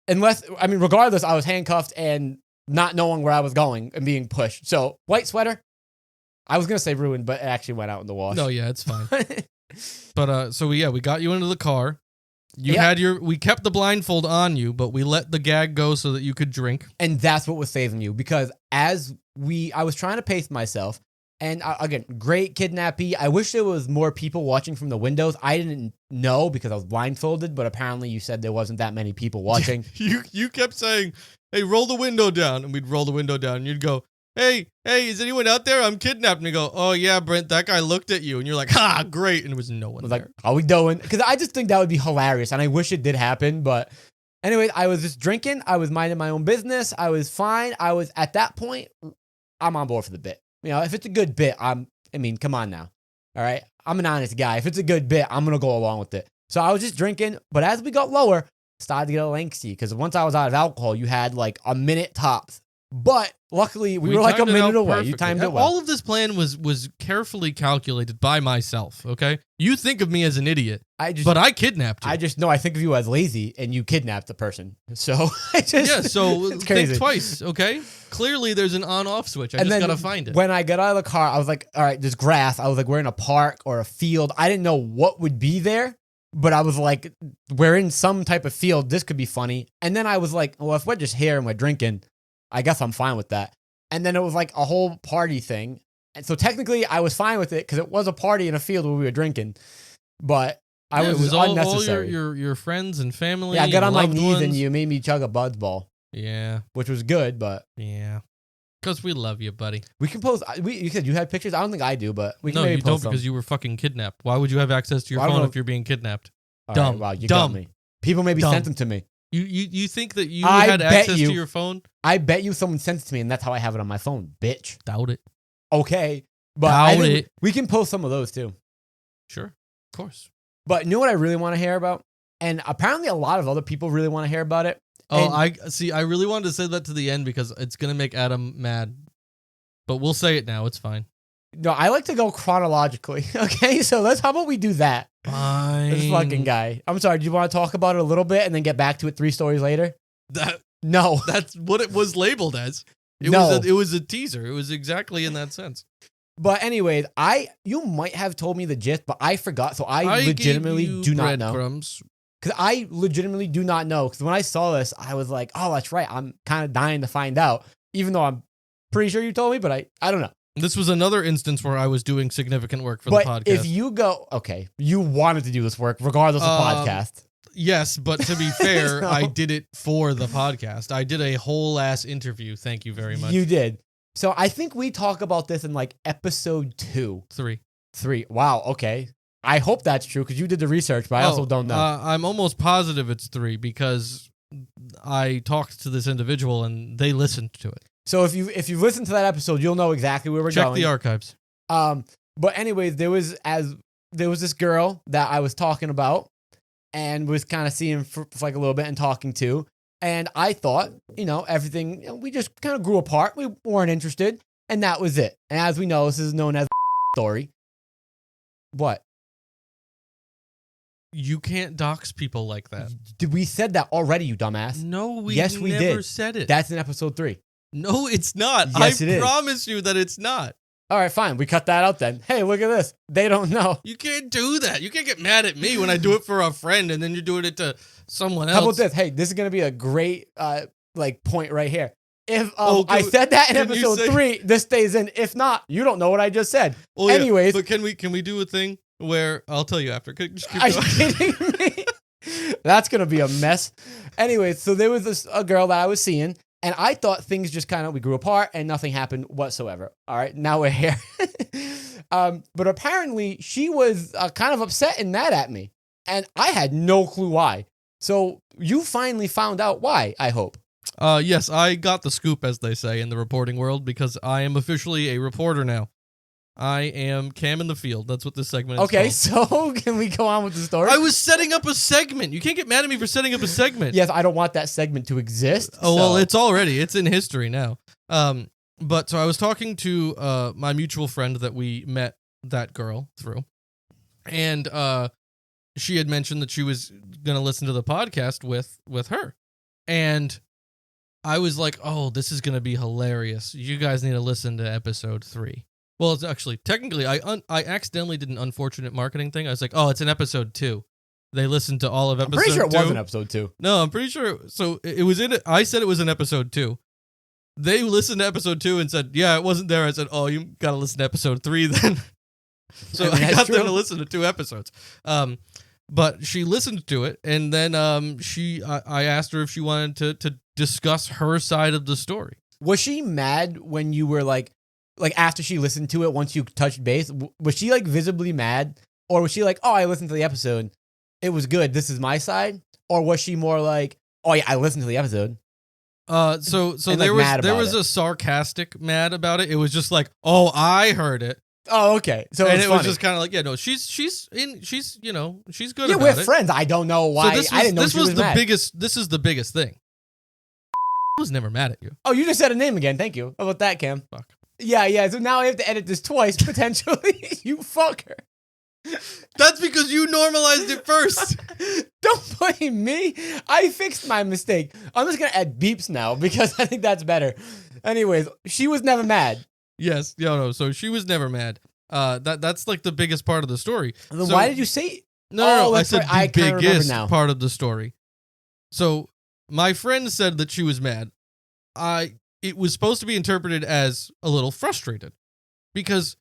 regardless, I was handcuffed and not knowing where I was going and being pushed. So white sweater. I was gonna say ruined, but it actually went out in the wash. No, yeah, it's fine. But we got you into the car. You Yeah. we kept the blindfold on you, but we let the gag go so that you could drink. And that's what was saving you, because I was trying to pace myself. And again, great kidnappee. I wish there was more people watching from the windows. I didn't know because I was blindfolded, but apparently you said there wasn't that many people watching. You kept saying, "Hey, roll the window down," and we'd roll the window down, and you'd go, Hey, is anyone out there? I'm kidnapped. And you go, oh yeah, Brent, that guy looked at you, and you're like, ha, great, and there was no one I was there. like, how we doing? Because I just think that would be hilarious, and I wish it did happen. But anyways, I was just drinking. I was minding my own business. I was fine. I was at that point. I'm on board for the bit. You know, if it's a good bit, come on now. All right, I'm an honest guy. If it's a good bit, I'm gonna go along with it. So I was just drinking, but as we got lower, started to get a little angsty because once I was out of alcohol, you had like a minute tops. But luckily, we were like a minute away. You timed it well. All of this plan was carefully calculated by myself, okay? You think of me as an idiot, but I kidnapped you. I think of you as lazy, and you kidnapped the person. So so it's crazy. Think twice, okay? Clearly, there's an on-off switch. I just gotta find it. When I got out of the car, I was like, all right, there's grass. I was like, we're in a park or a field. I didn't know what would be there, but I was like, we're in some type of field. This could be funny. And then I was like, well, if we're just here and we're drinking, I guess I'm fine with that. And then it was like a whole party thing. And so technically I was fine with it because it was a party in a field where we were drinking. But it was unnecessary. All your friends and family. Yeah, I got on my loved knees ones. and you made me chug a Bud's ball. Yeah. Which was good, but. Yeah. Because we love you, buddy. We can post. You said you had pictures? I don't think I do, but we can No, maybe you post don't because you were fucking kidnapped. Why would you have access to your phone if you're being kidnapped? Dumb. Right, wow, you Dumb. got me. People maybe sent them to me. You think that you had access to your phone? I bet you someone sent it to me, and that's how I have it on my phone, bitch. Doubt it. Okay. But Doubt it. We can post some of those, too. Sure. Of course. But you know what I really want to hear about? And apparently a lot of other people really want to hear about it. Oh, I really wanted to say that to the end because it's going to make Adam mad. But we'll say it now. It's fine. No, I like to go chronologically. Okay, so how about we do that? Fine. This fucking guy. I'm sorry, do you want to talk about it a little bit and then get back to it 3 stories later? No. That's what it was labeled as. It was a teaser. It was exactly in that sense. But anyways, you might have told me the gist, but I forgot. So I legitimately do not know. Because I legitimately do not know. Because when I saw this, I was like, oh, that's right. I'm kind of dying to find out. Even though I'm pretty sure you told me, but I don't know. This was another instance where I was doing significant work for But the podcast. if you go, okay, you wanted to do this work regardless of podcast. Yes, but to be fair, No. I did it for the podcast. I did a whole ass interview. Thank you very much. You did. So I think we talk about this in like episode 2. 3. 3. Wow. Okay. I hope that's true because you did the research, but I also don't know. I'm almost positive it's 3 because I talked to this individual and they listened to it. So if you listen to that episode, you'll know exactly where we're Check going. the archives. But anyways, there was this girl that I was talking about and was kind of seeing for like a little bit and talking to. And I thought, everything, we just kind of grew apart. We weren't interested. And that was it. And as we know, this is known as story. What? You can't dox people like that. We said that already, you dumbass. No, we never never said it. That's in episode 3. No, it's not. Yes, I it is. promise you that it's not. All right, fine. We cut that out then. Hey, look at this. They don't know. You can't do that. You can't get mad at me when I do it for a friend and then you're doing it to someone else. How about this? Hey, this is going to be a great point right here. If I can said that in can you episode say- 3, this stays in. If not, you don't know what I just said. Well, yeah, Anyways. but can we do a thing where I'll tell you after? Just keep Are you going. kidding me? That's going to be a mess. Anyways, so there was a girl that I was seeing, and I thought things just we grew apart and nothing happened whatsoever. All right, now we're here. But apparently she was kind of upset and mad at me, and I had no clue why. So you finally found out why, I hope. Yes, I got the scoop, as they say in the reporting world, because I am officially a reporter now. I am Cam in the field. That's what this segment is Okay, called. so can we go on with the story? I was setting up a segment. You can't get mad at me for setting up a segment. Yes, I don't want that segment to exist. Oh, well, so- it's in history now. But so I was talking to my mutual friend that we met that girl through, and she had mentioned that she was going to listen to the podcast with her. And I was like, oh, this is going to be hilarious. You guys need to listen to episode 3. Well, it's actually, technically, I accidentally did an unfortunate marketing thing. I was like, oh, it's in episode 2. They listened to all of I'm episode 2. pretty sure it was in episode 2. No, I'm pretty sure. So it was in it. I said it was in episode 2. They listened to episode 2 and said, yeah, it wasn't there. I said, oh, you got to listen to episode 3 then. So I got them to listen to 2 episodes. But she listened to it, and then I asked her if she wanted to discuss her side of the story. Was she mad when you were like after she listened to it, once you touched base? Was she like visibly mad? Or was she like, oh, I listened to the episode, it was good, this is my side? Or was she more like, oh yeah, I listened to the episode? So And, there like, there mad was about it. a sarcastic mad about it. It was just like, oh, I heard it. Oh, okay. So And it it was was just kind of like, yeah, no, she's good yeah, about we're it. friends. I don't know why. I didn't know she was mad. This is the biggest thing. I was never mad at you. Oh, you just said a name again. Thank you. How about that, Cam? Fuck. Yeah. So now I have to edit this twice, potentially. You fucker. That's because you normalized it first. Don't blame me. I fixed my mistake. I'm just going to add beeps now because I think that's better. Anyways, she was never mad. Yes, no. So she was never mad. That's like the biggest part of the story. Then So- why did you say? No. I that's said right. I the kinda remember biggest now. part of the story. So my friend said that she was mad. It was supposed to be interpreted as a little frustrated because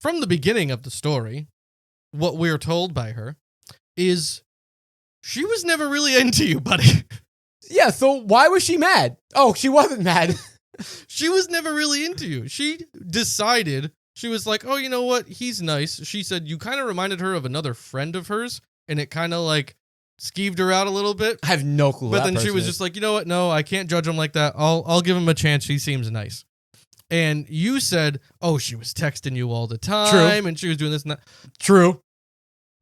from the beginning of the story, what we're told by her is she was never really into you, buddy. Yeah, so why was she mad? Oh, she wasn't mad. She was never really into you. She decided, she was like, oh, you know what? He's nice. She said you kind of reminded her of another friend of hers, and it kind of like skeeved her out a little bit. I have no clue. But then she was just like, you know what? No, I can't judge him like that. I'll give him a chance. He seems nice. And you said, oh, she was texting you all the time, and she was doing this and that. True.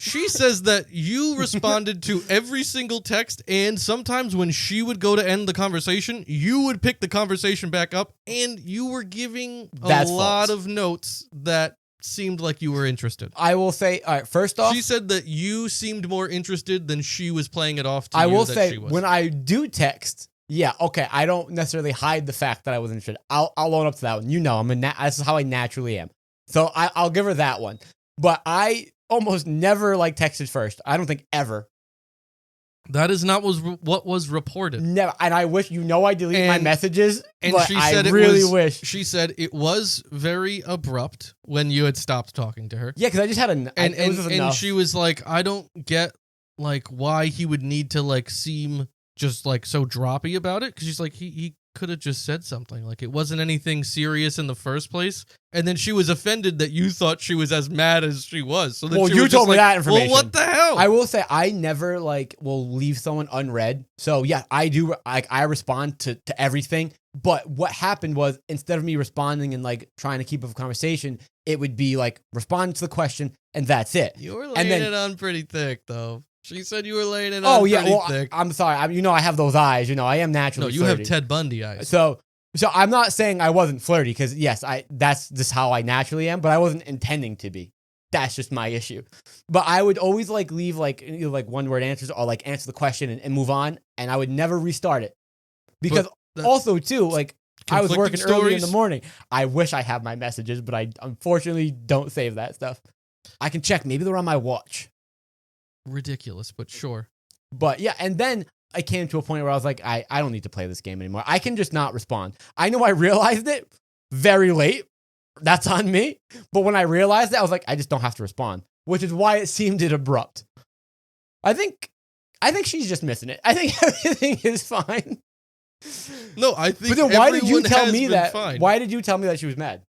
She says that you responded to every single text, and sometimes when she would go to end the conversation, you would pick the conversation back up, and you were giving That's a lot false. of notes that seemed like you were interested. I will say, all right, first off, She said that you seemed more interested than she was playing it off to I you will that say she was. when I do text, yeah, okay, I don't necessarily hide the fact that I was interested. I'll own up to that one. You know, this is how I naturally am. So I'll give her that one. But I almost never like texted first. I don't think ever. That is not what was reported. Never. And I wish, I delete my messages, And but she I said really wish. She said it was very abrupt when you had stopped talking to her. Yeah, because I just had And she was like, I don't get like why he would need to like seem just like so droppy about it. Because she's like, he could have just said something. Like it wasn't anything serious in the first place. And then she was offended that you thought she was as mad as she was. So then you told me that information. Well, what the hell? I will say I never will leave someone unread. So yeah, I do. I respond to everything. But what happened was, instead of me responding and like trying to keep up a conversation, it would be like respond to the question and that's it. You were laying it on pretty thick though. She said you were laying it on pretty thick. I'm sorry. I have those eyes. I am naturally you flirty. have Ted Bundy eyes. So I'm not saying I wasn't flirty, because yes, that's just how I naturally am, but I wasn't intending to be. That's just my issue. But I would always like leave like one word answers, or like answer the question and move on, and I would never restart it. Because also too, like I was working early in the morning. I wish I had my messages, but I unfortunately don't save that stuff. I can check. Maybe they're on my watch. Ridiculous, but sure. But yeah, and then I came to a point where I was like, I don't need to play this game anymore. I can just not respond. I know I realized it very late. That's on me. But when I realized it, I was like, I just don't have to respond, which is why it seemed abrupt. I think she's just missing it. I think everything is fine. No, I think. But then why did you tell me that? Fine. Why did you tell me that she was mad?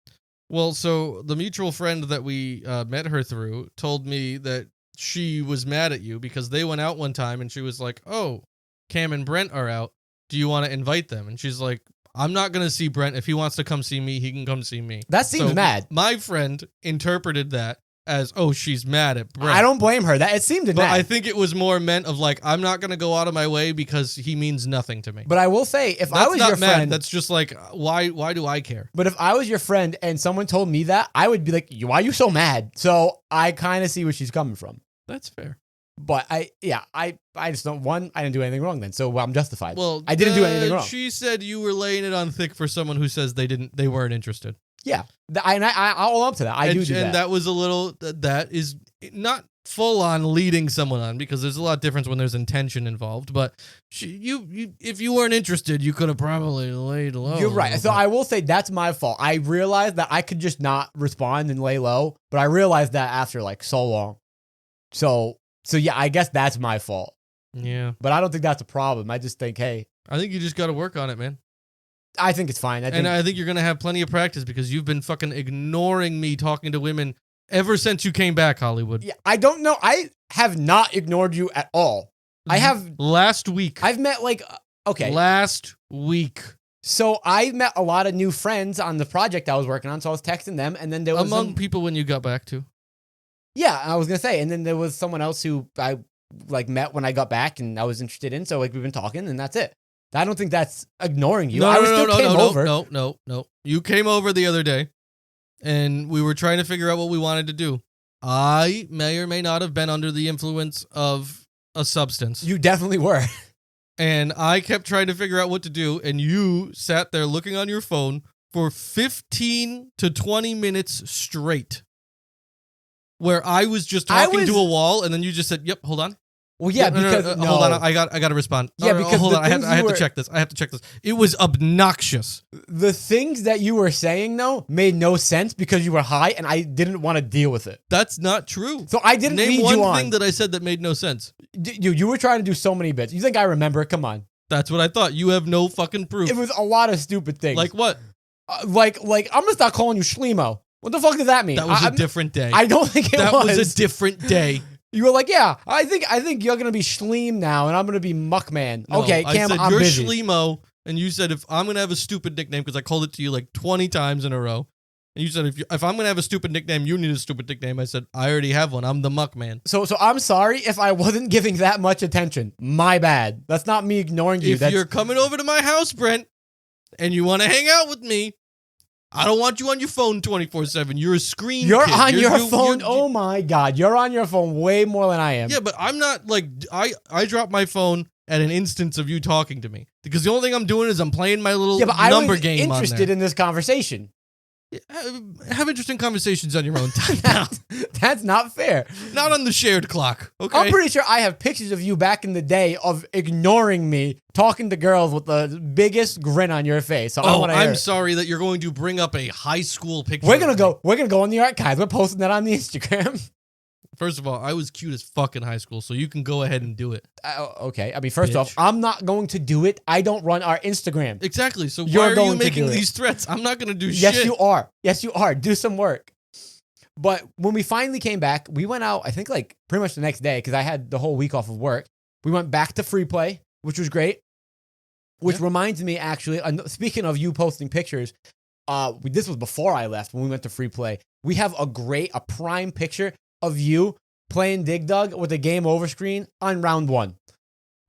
Well, so the mutual friend that we met her through told me that she was mad at you because they went out one time and she was like, "Oh, Cam and Brent are out. Do you want to invite them?" And she's like, "I'm not going to see Brent. If he wants to come see me, he can come see me." That seems mad. My friend interpreted that as, "Oh, she's mad at Brent." I don't blame her. It seemed mad. I think it was more meant of like, I'm not going to go out of my way because he means nothing to me. But I will say, if I was your friend, that's just like, why do I care? But if I was your friend and someone told me that, I would be like, why are you so mad? So I kind of see where she's coming from. That's fair. But I just don't. One, I didn't do anything wrong then, so I'm justified. Well, I didn't do anything wrong. She said you were laying it on thick for someone who says they weren't interested. Yeah, I'll own up to that. I do that. And that was a little. That is not full on leading someone on, because there's a lot of difference when there's intention involved. But you if you weren't interested, you could have probably laid low. You're right. So I will say that's my fault. I realized that I could just not respond and lay low, but I realized that after like so long. So yeah, I guess that's my fault. Yeah. But I don't think that's a problem. I just think, hey. I think you just got to work on it, man. I think it's fine. I think you're going to have plenty of practice, because you've been fucking ignoring me talking to women ever since you came back, Hollywood. Yeah, I don't know. I have not ignored you at all. I have. Last week. I've met okay. Last week. So I met a lot of new friends on the project I was working on, so I was texting them, and then there was among people when you got back to. Yeah, I was gonna say, and then there was someone else who I met when I got back, and I was interested in. So we've been talking, and that's it. I don't think that's ignoring you. No. You came over the other day, and we were trying to figure out what we wanted to do. I may or may not have been under the influence of a substance. You definitely were. And I kept trying to figure out what to do, and you sat there looking on your phone for 15 to 20 minutes straight, where I was just talking to a wall, and then you just said, "Yep, hold on." Well, yeah, hold on, I got to respond. Yeah, because hold on, I have to check this. It was obnoxious. The things that you were saying though made no sense because you were high, and I didn't want to deal with it. That's not true. So I didn't lead you on. Name one thing that I said that made no sense. You were trying to do so many bits. You think I remember? Come on. That's what I thought. You have no fucking proof. It was a lot of stupid things. Like what? Like I'm gonna start calling you Schlemo. What the fuck does that mean? That was a different day. I don't think that was a different day. You were like, yeah, I think you're gonna be Schleem now, and I'm gonna be Muckman. No, okay, Cam, I said, I'm you're busy. Schlemo, and you said if I'm gonna have a stupid nickname, because I called it to you like 20 times in a row, and you said if I'm gonna have a stupid nickname, you need a stupid nickname. I said I already have one. I'm the Muckman. So I'm sorry if I wasn't giving that much attention. My bad. That's not me ignoring you. If you're coming over to my house, Brent, and you want to hang out with me, I don't want you on your phone 24/7. You're a screen You're kid. on your phone? Oh my God. You're on your phone way more than I am. Yeah, but I'm not like, I dropped my phone at an instance of you talking to me. Because the only thing I'm doing is I'm playing my little number game on there. I was interested in this conversation. Have interesting conversations on your own time now. That's not fair. Not on the shared clock, okay? I'm pretty sure I have pictures of you back in the day of ignoring me, talking to girls with the biggest grin on your face. So I'm sorry that you're going to bring up a high school picture. We're gonna go on the archives. We're posting that on the Instagram. First of all, I was cute as fuck in high school, so you can go ahead and do it. Okay. I mean, first off, I'm not going to do it. I don't run our Instagram. Exactly. So You're why are going you to making do it. these threats? I'm not going to do Yes, shit. you are. Yes, you are. Do some work. But when we finally came back, we went out, I think like pretty much the next day because I had the whole week off of work. We went back to free play, which was great. Which reminds me, actually, speaking of you posting pictures, this was before I left when we went to free play. We have a prime picture of you playing Dig Dug with a game over screen on round 1.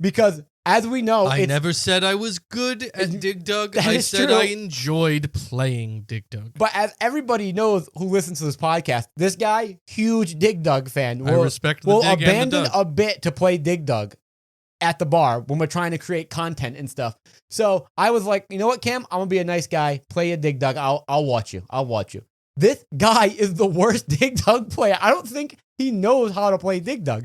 Because as we know, I never said I was good at Dig Dug. I said true. I enjoyed playing Dig Dug. But as everybody knows who listens to this podcast, this guy, huge Dig Dug fan, I respect the will dig and the abandon dug. a bit to play Dig Dug at the bar when we're trying to create content and stuff. So I was like, you know what, Cam? I'm gonna be a nice guy. Play a Dig Dug. I'll watch you. I'll watch you. This guy is the worst Dig Dug player. I don't think he knows how to play Dig Dug.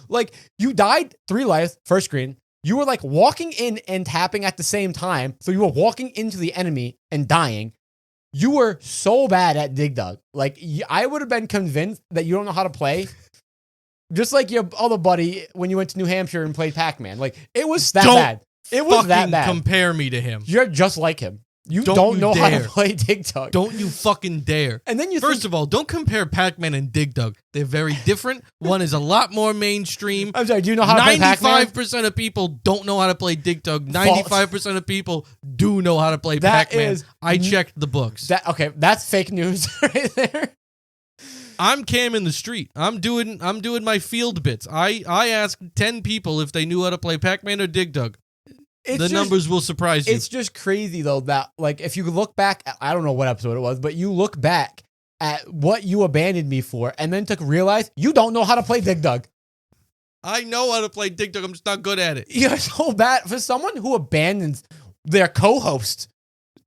Like, you died 3 lives, first screen. You were like walking in and tapping at the same time. So you were walking into the enemy and dying. You were so bad at Dig Dug. Like, I would have been convinced that you don't know how to play. Just like your other buddy when you went to New Hampshire and played Pac-Man. Like, it was that bad. It was that bad. Compare me to him. You're just like him. You Don't don't you know how to dare. play Dig Dug. Don't you fucking dare. And then First of all, don't compare Pac-Man and Dig Dug. They're very different. One is a lot more mainstream. I'm sorry, do you know how to play Pac-Man? 95% of people don't know how to play Dig Dug. 95% of people do know how to play That Pac-Man. is- I checked the books. Okay, that's fake news right there. I'm Cam in the street. I'm doing my field bits. I asked 10 people if they knew how to play Pac-Man or Dig Dug. The numbers will surprise you. It's just crazy though that, like, if you look back, I don't know what episode it was, but you look back at what you abandoned me for, and then to realize you don't know how to play Dig Dug. I know how to play Dig Dug. I'm just not good at it. You're so bad for someone who abandons their co-host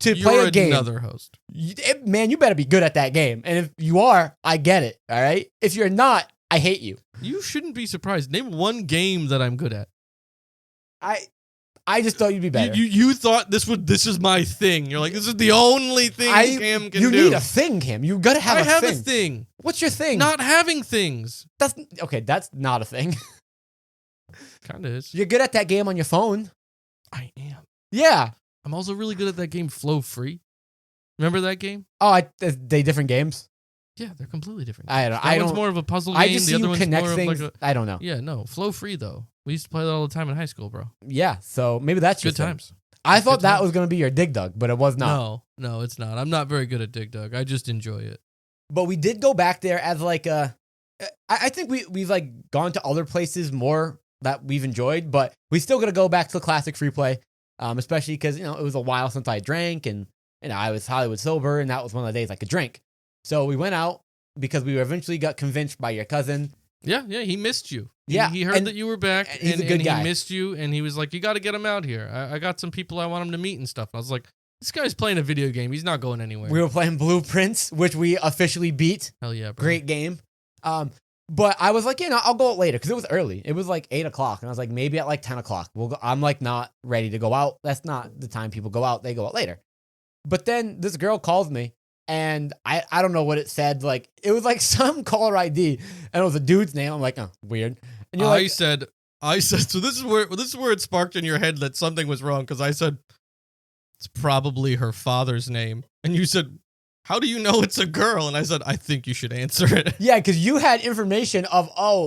to play a game. You're another host. Man, you better be good at that game. And if you are, I get it. All right. If you're not, I hate you. You shouldn't be surprised. Name one game that I'm good at. I just thought you'd be better. You thought this is my thing. You're like, this is the only thing Cam can do. You need a thing, Cam. You gotta have I a have thing. a thing. What's your thing? Not having things. That's not a thing. Kinda is. You're good at that game on your phone. I am. Yeah. I'm also really good at that game Flow Free. Remember that game? Oh, they different games. Yeah, they're completely different. I don't. That one's more of a puzzle game. I just the see other you one's connect more things. of like I don't know. Yeah, no. Flow Free though. We used to play that all the time in high school, bro. Yeah. So maybe that's your Good thing. times. I thought Good that times. was gonna be your Dig Dug, but it was not. No, it's not. I'm not very good at Dig Dug. I just enjoy it. But we did go back there as like a. I think we've like gone to other places more that we've enjoyed, but we still gotta go back to the classic free play, especially because it was a while since I drank and I was Hollywood sober, and that was one of the days I could drink. So we went out because we eventually got convinced by your cousin. Yeah, he missed you. Yeah, he heard that you were back, he's and, a good guy. He missed you, and he was like, "You got to get him out here. I got some people I want him to meet and stuff." I was like, "This guy's playing a video game. He's not going anywhere." We were playing Blueprints, which we officially beat. Hell yeah, bro. Great game. But I was like, I'll go out later because it was early. It was like 8 o'clock, and I was like, maybe at like 10 o'clock. We'll go. I'm like not ready to go out. That's not the time people go out. They go out later. But then this girl calls me, and I don't know what it said. Like, it was like some caller ID, and it was a dude's name. I'm like, oh, weird. And you're I said. So this is where it sparked in your head that something was wrong because I said it's probably her father's name, and you said, "How do you know it's a girl?" And I said, "I think you should answer it." yeah, because you had information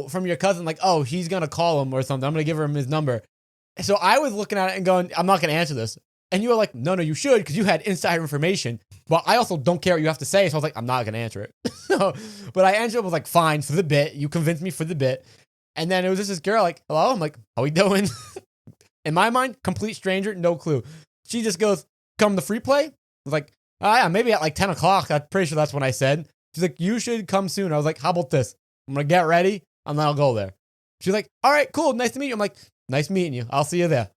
from your cousin, like, he's gonna call him or something. I'm gonna give him his number. So I was looking at it and going, I'm not gonna answer this. And you were like, no, you should, because you had insider information. But I also don't care what you have to say, so I was like, I'm not gonna answer it. But I answered, was like, fine for the bit. You convinced me for the bit. And then it was just this girl, like, hello. I'm like, how we doing? In my mind, complete stranger, no clue. She just goes, come to free play. I was like, yeah, maybe at like 10 o'clock. I'm pretty sure that's when I said. She's like, you should come soon. I was like, how about this? I'm gonna get ready and then I'll go there. She's like, all right, cool, nice to meet you. I'm like, nice meeting you. I'll see you there.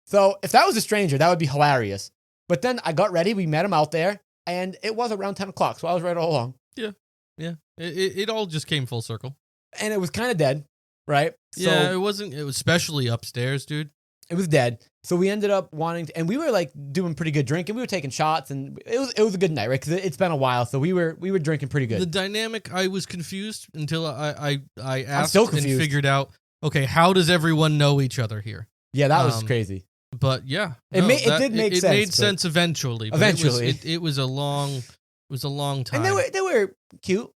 So if that was a stranger, that would be hilarious. But then I got ready. We met him out there. and it was around 10 o'clock, so I was right all along. Yeah. It all just came full circle. And it was kind of dead, right? Yeah, it was especially upstairs, dude. It was dead. So we ended up wanting to, and we were like doing pretty good drinking. We were taking shots, and it was a good night, right? Because it's been a while, so we were drinking pretty good. The dynamic, I was confused until I asked still and confused. Figured out, okay, how does everyone know each other here? Yeah, that was crazy. But yeah, It did make sense. It made sense eventually. But Eventually, it was a long time. And they were cute.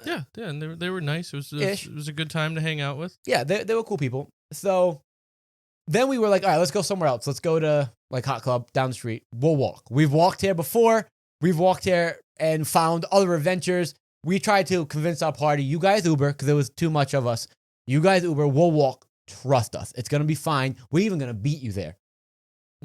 Yeah, and they were nice. It was a good time to hang out with. Yeah, they were cool people. So then we were like, all right, let's go somewhere else. Let's go to like Hot Club down the street. We'll walk. We've walked here before. We've walked here and found other adventures. We tried to convince our party, you guys Uber, because there was too much of us. You guys Uber, we'll walk. Trust us. It's going to be fine. We're even going to beat you there.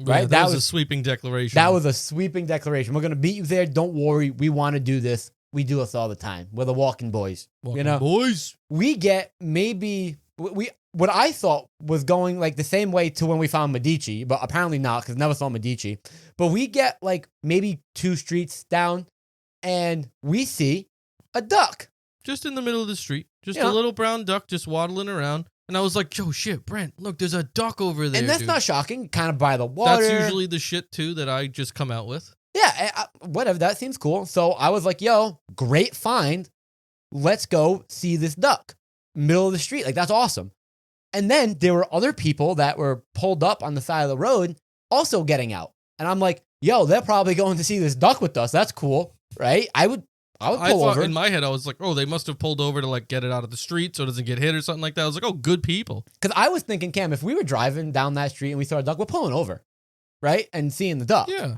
Right? Yeah, that was a sweeping declaration. That was a sweeping declaration. We're going to beat you there. Don't worry. We want to do this. We do this all the time. We're the walking boys. Boys. We get maybe what I thought was going like the same way to when we found Medici, but apparently not, because never saw Medici. But we get like maybe 2 streets down, and we see a duck just in the middle of the street. Just a little brown duck just waddling around. And I was like, yo, shit, Brent, look, there's a duck over there. And that's not shocking, kind of by the water. That's usually the shit, too, that I just come out with. Yeah, whatever, that seems cool. So I was like, yo, great find. Let's go see this duck. Middle of the street, like that's awesome. And then there were other people that were pulled up on the side of the road also getting out. And I'm like, yo, they're probably going to see this duck with us. That's cool, right? I would pull over. In my head, I was like, oh, they must have pulled over to like get it out of the street so it doesn't get hit or something like that. I was like, oh, good people. Because I was thinking, Cam, if we were driving down that street and we saw a duck, we're pulling over, right? And seeing the duck. Yeah.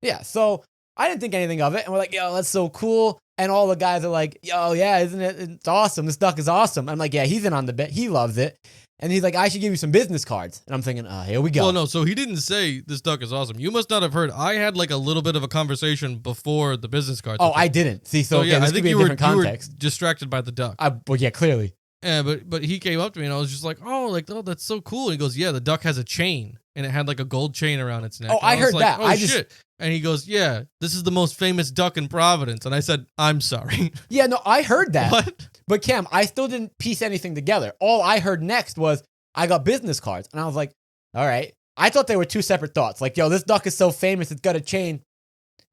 Yeah, so I didn't think anything of it. And we're like, yo, that's so cool. And all the guys are like, yo, yeah, isn't it? It's awesome. This duck is awesome. I'm like, yeah, he's in on the bit. He loves it. And he's like, I should give you some business cards. And I'm thinking, here we go. Well, no, so he didn't say this duck is awesome. You must not have heard. I had like a little bit of a conversation before the business cards. Oh, I didn't. See, so yeah, this I think could be a different context. You were distracted by the duck. Well, yeah, clearly. Yeah, but he came up to me and I was just like, oh, that's so cool. And he goes, yeah, the duck has a chain and it had like a gold chain around its neck. Oh, I heard like, that. Oh, shit. And he goes, yeah, this is the most famous duck in Providence. And I said, I'm sorry. Yeah, no, I heard that. What? But Cam, I still didn't piece anything together. All I heard next was, I got business cards. And I was like, all right. I thought they were 2 separate thoughts. Like, yo, this duck is so famous, it's got a chain.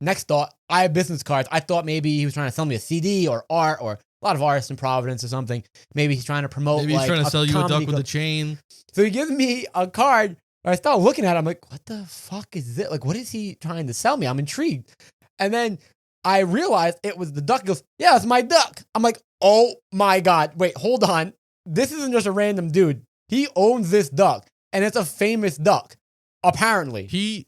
Next thought, I have business cards. I thought maybe he was trying to sell me a CD or art or a lot of artists in Providence or something. Maybe he's trying to promote. Maybe he's trying to sell you a duck with a chain. So he gives me a card. I start looking at it. I'm like, what the fuck is this? Like, what is he trying to sell me? I'm intrigued. And then I realized it was the duck. He goes, yeah, it's my duck. I'm like, oh my God. Wait, hold on. This isn't just a random dude. He owns this duck, and it's a famous duck. Apparently, he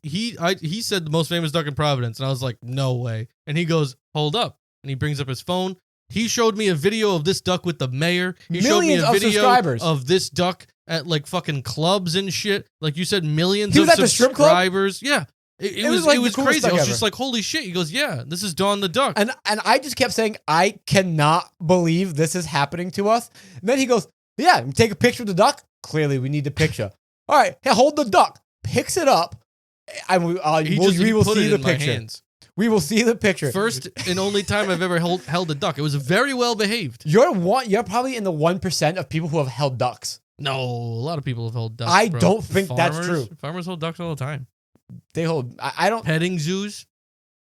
said the most famous duck in Providence, and I was like, no way. And he goes, hold up, and he brings up his phone. He showed me a video of this duck with the mayor. He showed me a video of this duck at like fucking clubs and shit. Like you said, millions of subscribers. Yeah. It was crazy. I was just like, holy shit. He goes, yeah, this is Dawn the Duck. And I just kept saying, I cannot believe this is happening to us. And then he goes, yeah, take a picture of the duck. Clearly, we need the picture. All right, hey, hold the duck. Picks it up. And we will see the picture. We will see the picture. First and only time I've ever held a duck. It was very well behaved. You're probably in the 1% of people who have held ducks. No, a lot of people have held ducks. I don't think that's true. Farmers hold ducks all the time. They hold. I don't. Petting zoos.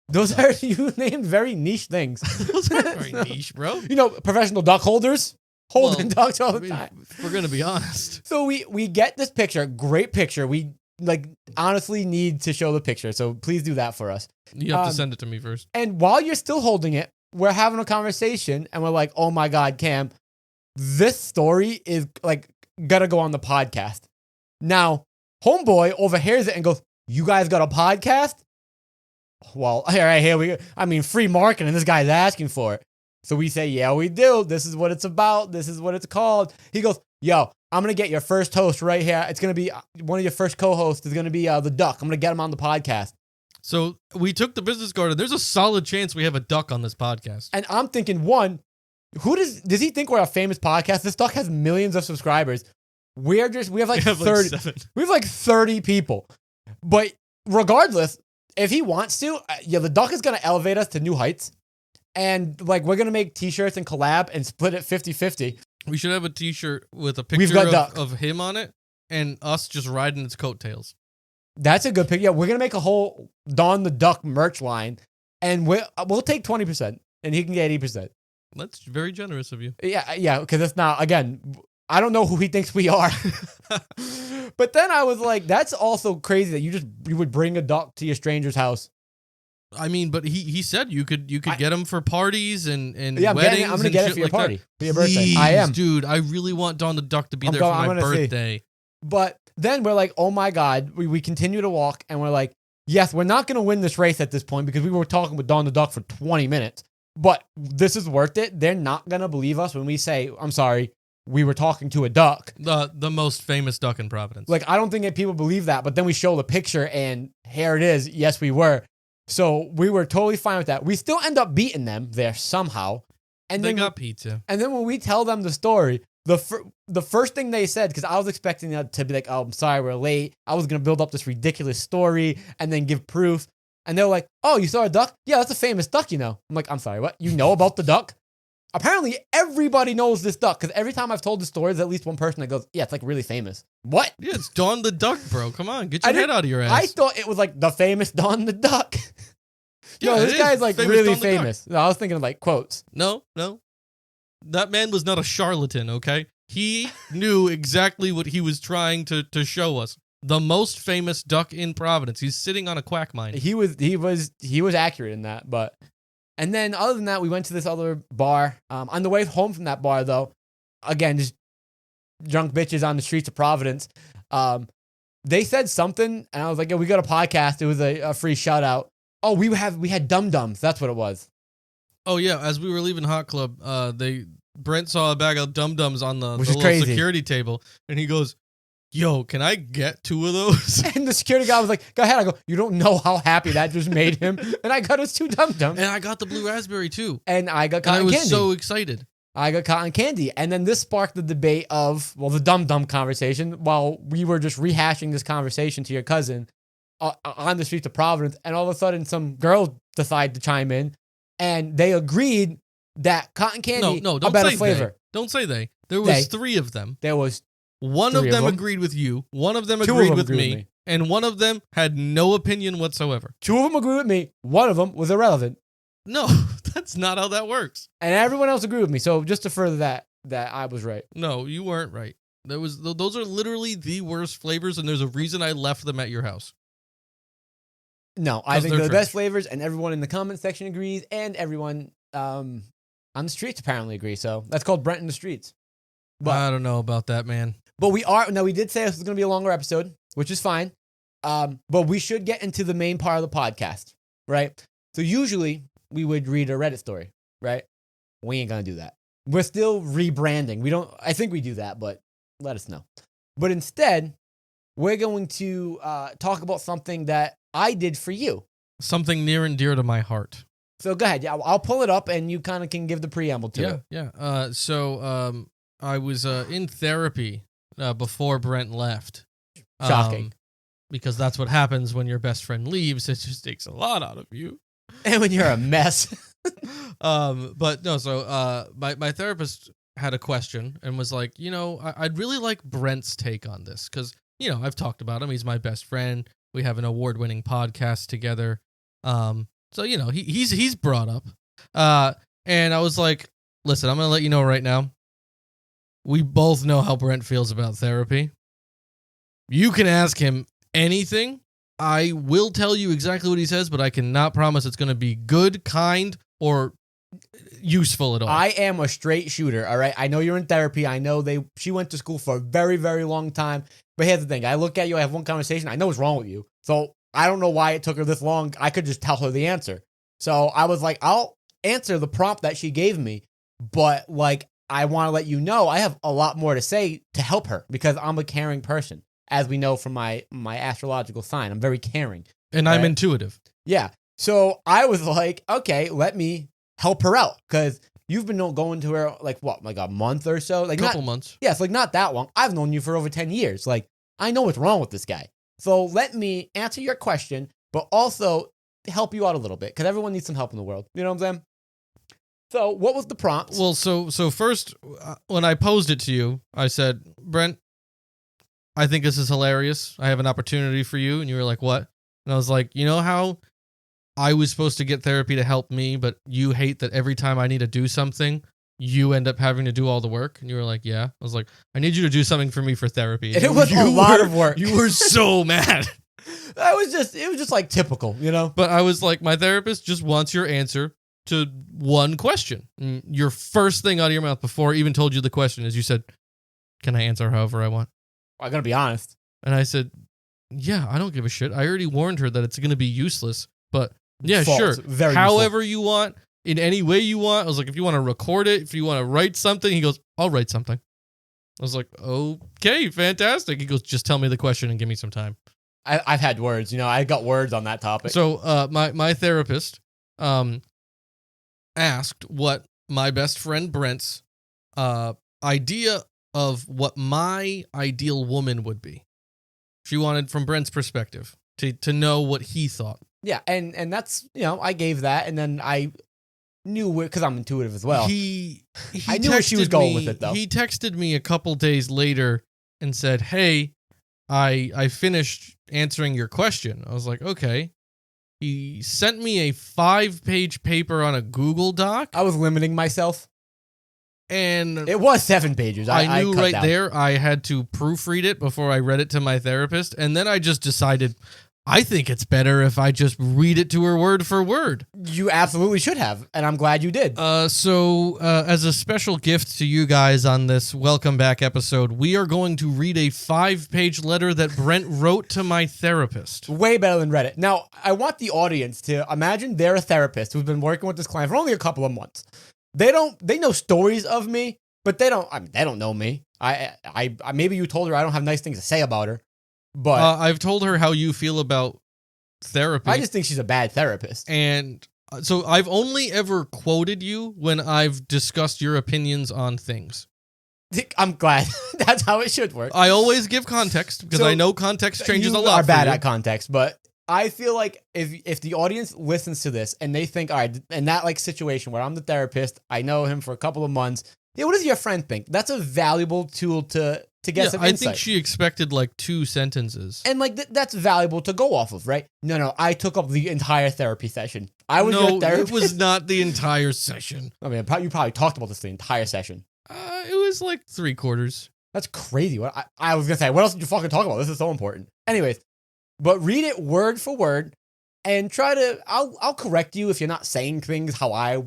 Those are, you named very niche things. Those aren't very niche, bro. You know, professional duck holders. Holding ducks all the time. If we're gonna be honest. So we get this picture, great picture. We honestly need to show the picture. So please do that for us. You have to send it to me first. And while you're still holding it, we're having a conversation and we're like, oh my God, Cam, this story is like gotta go on the podcast. Now, homeboy overhears it and goes, you guys got a podcast? Well, all right, here we go. I mean, free marketing. This guy's asking for it. So we say, yeah, we do. This is what it's about. This is what it's called. He goes, yo, I'm going to get your first host right here. It's going to be one of your first co-hosts is going to be the duck. I'm going to get him on the podcast. So we took the business card and there's a solid chance we have a duck on this podcast. And I'm thinking, one, does he think we're a famous podcast? This duck has millions of subscribers. We have like 30. We have like 30 people. But regardless, if he wants to, yeah, the duck is going to elevate us to new heights. And like, we're going to make t-shirts and collab and split it 50-50. We should have a t-shirt with a We've picture got duck. of him on it and us just riding its coattails. That's a good pick. Yeah, we're going to make a whole Don the Duck merch line. And we'll take 20% and he can get 80%. That's very generous of you. Yeah, because it's not, again, I don't know who he thinks we are. But then I was like, that's also crazy that you would bring a duck to your stranger's house. I mean, but he said you could get him for parties and Yeah, weddings. I'm gonna get it for your like party, that. for your birthday. Please, I am, dude. I really want Don the Duck to be there for my birthday. But then we're like, oh my God, we continue to walk and we're like, yes, we're not gonna win this race at this point because we were talking with Don the Duck for 20 minutes. But this is worth it. They're not gonna believe us when we say, I'm sorry, we were talking to a duck. The most famous duck in Providence. Like, I don't think that people believe that. But then we show the picture and here it is. Yes, we were. So we were totally fine with that. We still end up beating them there somehow. And they then got pizza. And then when we tell them the story, the first thing they said, because I was expecting them to be like, oh, I'm sorry, we're late. I was going to build up this ridiculous story and then give proof. And they were like, oh, you saw a duck? Yeah, that's a famous duck, you know. I'm like, I'm sorry, what? You know about the duck? Apparently, everybody knows this duck because every time I've told the story, there's at least one person that goes, yeah, it's like really famous. What? Yeah, it's Don the Duck, bro. Come on, get your head out of your ass. I thought it was like the famous Don the Duck. Yeah, no, this guy's like famous really Don the Duck. famous. No, I was thinking of like quotes. No. That man was not a charlatan, okay? He knew exactly what he was trying to show us. The most famous duck in Providence. He's sitting on a quack mine. He was accurate in that, but and then other than that, we went to this other bar. On the way home from that bar, though, again, just drunk bitches on the streets of Providence. They said something, and I was like, "Yeah, we got a podcast." It was a free shout out. Oh, we had Dum Dums. That's what it was. Oh yeah, as we were leaving Hot Club, Brent saw a bag of Dum Dums on the little crazy. security table, and he goes, yo, can I get 2 of those? And the security guy was like, go ahead. I go, you don't know how happy that just made him. And I got us 2 Dum Dums. And I got the blue raspberry too. And I got cotton candy. I was candy. so excited. I got cotton candy. And then this sparked the debate of, well, the Dum Dum conversation while we were just rehashing this conversation to your cousin on the streets of Providence. And all of a sudden, some girls decide to chime in. And they agreed that cotton candy don't a better say flavor. They. Don't say they. There was 3 of them. There was one of them agreed with you. One of them agreed with me. And one of them had no opinion whatsoever. 2 of them agreed with me. One of them was irrelevant. No, that's not how that works. And everyone else agreed with me. So just to further that I was right. No, you weren't right. Those are literally the worst flavors, and there's a reason I left them at your house. No, I think they're the best flavors, and everyone in the comment section agrees, and everyone on the streets apparently agrees. So that's called Brent in the streets. But I don't know about that, man. But we did say this was going to be a longer episode, which is fine. But we should get into the main part of the podcast, right? So usually we would read a Reddit story, right? We ain't going to do that. We're still rebranding. I think we do that, but let us know. But instead, we're going to talk about something that I did for you. Something near and dear to my heart. So go ahead. I'll pull it up and you kind of can give the preamble to it. Yeah. So I was in therapy before Brent left. Shocking. Because that's what happens when your best friend leaves. It just takes a lot out of you. And when you're a mess. But no, so my therapist had a question and was like, I'd really like Brent's take on this because, I've talked about him. He's my best friend. We have an award-winning podcast together. So, he's brought up. And I was like, listen, I'm going to let you know right now. We both know how Brent feels about therapy. You can ask him anything. I will tell you exactly what he says, but I cannot promise it's going to be good, kind, or useful at all. I am a straight shooter, all right? I know you're in therapy. I know she went to school for a very, very long time. But here's the thing. I look at you, I have one conversation. I know what's wrong with you. So I don't know why it took her this long. I could just tell her the answer. So I was like, I'll answer the prompt that she gave me. But I want to let you know I have a lot more to say to help her because I'm a caring person. As we know from my astrological sign, I'm very caring. And I'm intuitive. Yeah. So I was like, okay, let me help her out because you've been going to her like a month or so? Like couple months. Yeah, it's not that long. I've known you for over 10 years. I know what's wrong with this guy. So let me answer your question but also help you out a little bit because everyone needs some help in the world. You know what I'm saying? So what was the prompt? Well, so first, when I posed it to you, I said, Brent, I think this is hilarious. I have an opportunity for you. And you were like, what? And I was like, you know how I was supposed to get therapy to help me, but you hate that every time I need to do something, you end up having to do all the work? And you were like, yeah. I was like, I need you to do something for me for therapy. And it was a lot of work. You were so mad. It was just like typical, you know? But I was like, my therapist just wants your answer to one question. And your first thing out of your mouth before I even told you the question is you said, can I answer however I want? I'm going to be honest. And I said, yeah, I don't give a shit. I already warned her that it's going to be useless. But yeah, False. sure. Very however you want, in any way you want. I was like, if you want to record it, if you want to write something, he goes, I'll write something. I was like, okay, fantastic. He goes, just tell me the question and give me some time. I've had words, you know, I got words on that topic. So my therapist asked what my best friend Brent's idea of what my ideal woman would be. She wanted, from Brent's perspective, to know what he thought. Yeah, and that's, you know, I gave that, and then I knew, because I'm intuitive as well. I knew where she was going with it, though. He texted me a couple days later and said, hey, I finished answering your question. I was like, okay. He sent me a 5-page paper on a Google Doc. I was limiting myself. And it was 7 pages. I knew right there I had to proofread it before I read it to my therapist. And then I just decided, I think it's better if I just read it to her word for word. You absolutely should have. And I'm glad you did. So as a special gift to you guys on this welcome back episode, we are going to read a 5-page letter that Brent wrote to my therapist. Way better than Reddit. Now, I want the audience to imagine they're a therapist who's been working with this client for only a couple of months. They know stories of me, but they don't know me. I maybe you told her I don't have nice things to say about her, but I've told her how you feel about therapy. I just think she's a bad therapist. And so I've only ever quoted you when I've discussed your opinions on things. I'm glad. That's how it should work. I always give context because I know context changes a lot. You are bad at context, but I feel like if the audience listens to this and they think, all right, in that like situation where I'm the therapist, I know him for a couple of months. Yeah, what does your friend think? That's a valuable tool to get some insight. I think she expected like 2 sentences. And like that's valuable to go off of, right? No, I took up the entire therapy session. I was your therapist. It was not the entire session. I mean, you probably talked about this the entire session. It was like 3/4. That's crazy. What I was gonna say, what else did you fucking talk about? This is so important. Anyways. But read it word for word and try to, I'll correct you if you're not saying things how I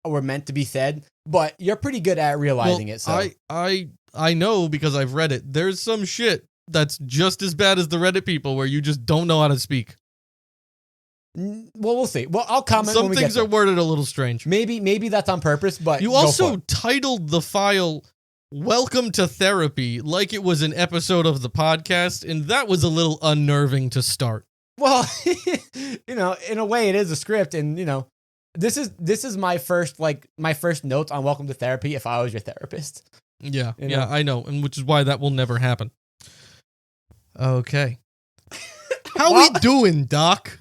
were meant to be said, but you're pretty good at realizing it. So I know because I've read it. There's some shit that's just as bad as the Reddit people where you just don't know how to speak. Well, we'll see. Well, I'll comment some when we get things are worded a little strange. Maybe that's on purpose, but you also titled the file Welcome to Therapy like it was an episode of the podcast, and that was a little unnerving to start. Well, you know, in a way it is a script, and you know, this is my first notes on Welcome to Therapy if I was your therapist. Yeah, I know, and which is why that will never happen. Okay. How we doing, Doc?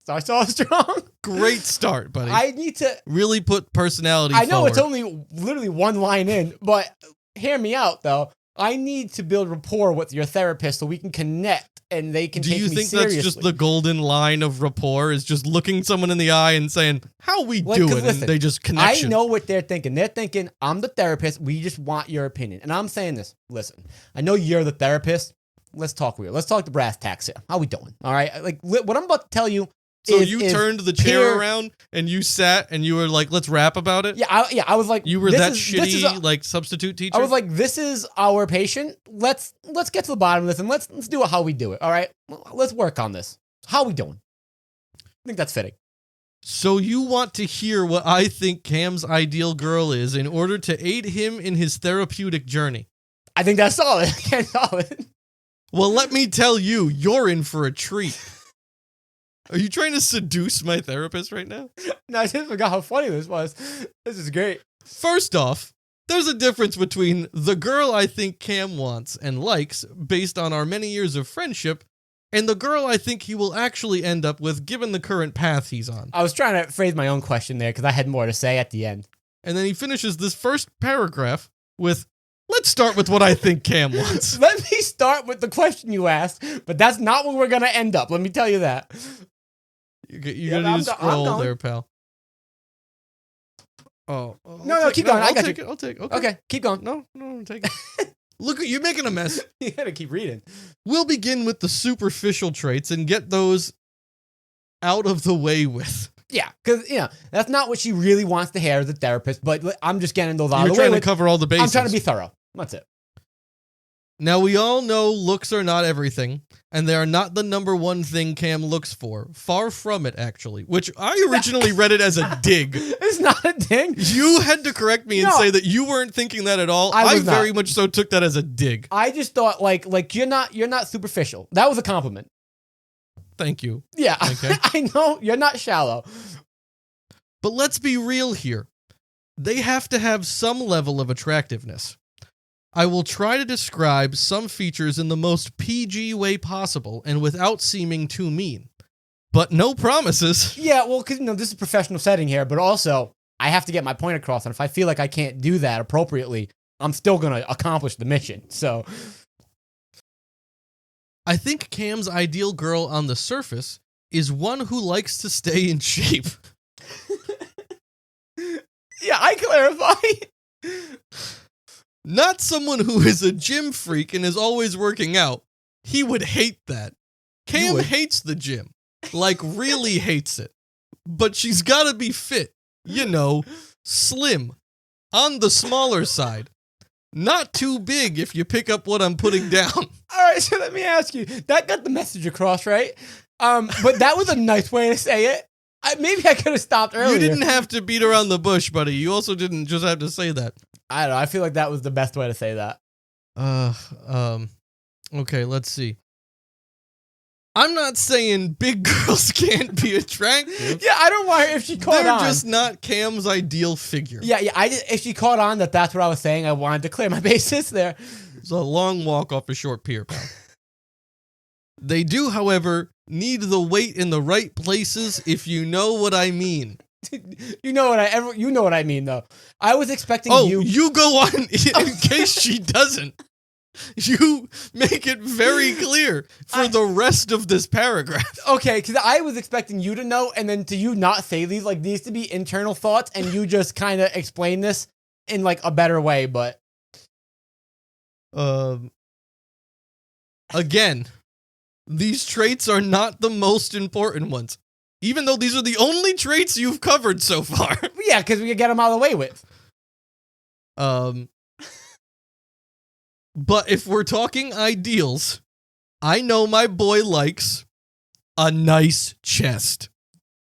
Start so strong. Great start, buddy. I need to really put personality I know forward. It's only literally one line in, but hear me out, though. I need to build rapport with your therapist so we can connect and they can take me seriously. Do you think that's just the golden line of rapport, is just looking someone in the eye and saying, how we doing? Listen, and they just connect. I know what they're thinking. They're thinking, I'm the therapist. We just want your opinion. And I'm saying this. Listen, I know you're the therapist. Let's talk real. Let's talk the brass tacks here. How we doing? All right? Like, what I'm about to tell you. So you turned the chair around and you sat and you were like, let's rap about it? Yeah, I was like, you were that shitty like substitute teacher? I was like, this is our patient. Let's get to the bottom of this and let's do it how we do it. All right? Let's work on this. How we doing? I think that's fitting. So you want to hear what I think Cam's ideal girl is in order to aid him in his therapeutic journey? I think that's solid. Solid. Well, let me tell you, you're in for a treat. Are you trying to seduce my therapist right now? No, I just forgot how funny this was. This is great. First off, there's a difference between the girl I think Cam wants and likes based on our many years of friendship and the girl I think he will actually end up with given the current path he's on. I was trying to phrase my own question there because I had more to say at the end. And then he finishes this first paragraph with, let's start with what I think Cam wants. Let me start with the question you asked, but that's not where we're going to end up. Let me tell you that. You're going to need to scroll there, pal. Oh. No, keep going. I got you. I'll take it. Okay, keep going. No, take it. Look at you making a mess. You got to keep reading. We'll begin with the superficial traits and get those out of the way with. Yeah, because, that's not what she really wants to hear as a therapist, but I'm just getting those out You're of the way. trying to cover all the bases. I'm trying to be thorough. That's it. Now, we all know looks are not everything, and they are not the number one thing Cam looks for. Far from it, actually, which I originally read it as a dig. It's not a dig. You had to correct me and say that you weren't thinking that at all. I very much so took that as a dig. I just thought, like you're not superficial. That was a compliment. Thank you. Yeah, okay. I know you're not shallow. But let's be real here. They have to have some level of attractiveness. I will try to describe some features in the most PG way possible and without seeming too mean. But no promises. Yeah, well, because this is a professional setting here, but also I have to get my point across, and if I feel like I can't do that appropriately, I'm still going to accomplish the mission. So I think Cam's ideal girl on the surface is one who likes to stay in shape. Yeah, I clarify. Not someone who is a gym freak and is always working out. He would hate that. Cam hates the gym. Like, really hates it. But she's gotta be fit. Slim. On the smaller side. Not too big if you pick up what I'm putting down. All right, so let me ask you. That got the message across, right? But that was a nice way to say it. Maybe I could have stopped earlier. You didn't have to beat around the bush, buddy. You also didn't just have to say that. I don't know. I feel like that was the best way to say that. Okay, let's see. I'm not saying big girls can't be attractive. Yeah, I don't want her if she caught on. They're just not Cam's ideal figure. Yeah. If she caught on that's what I was saying, I wanted to clear my bases there. It's a long walk off a short pier, pal. They do, however, need the weight in the right places, if you know what I mean. You know what I mean, though. I was expecting you. Oh, you go on in case she doesn't. You make it very clear for the rest of this paragraph. Okay, because I was expecting you to know, and then to you not say these, like, these to be internal thoughts, and you just kind of explain this in, like, a better way, but... Again, these traits are not the most important ones. Even though these are the only traits you've covered so far. Yeah, because we could get them out of the way with. But if we're talking ideals, I know my boy likes a nice chest.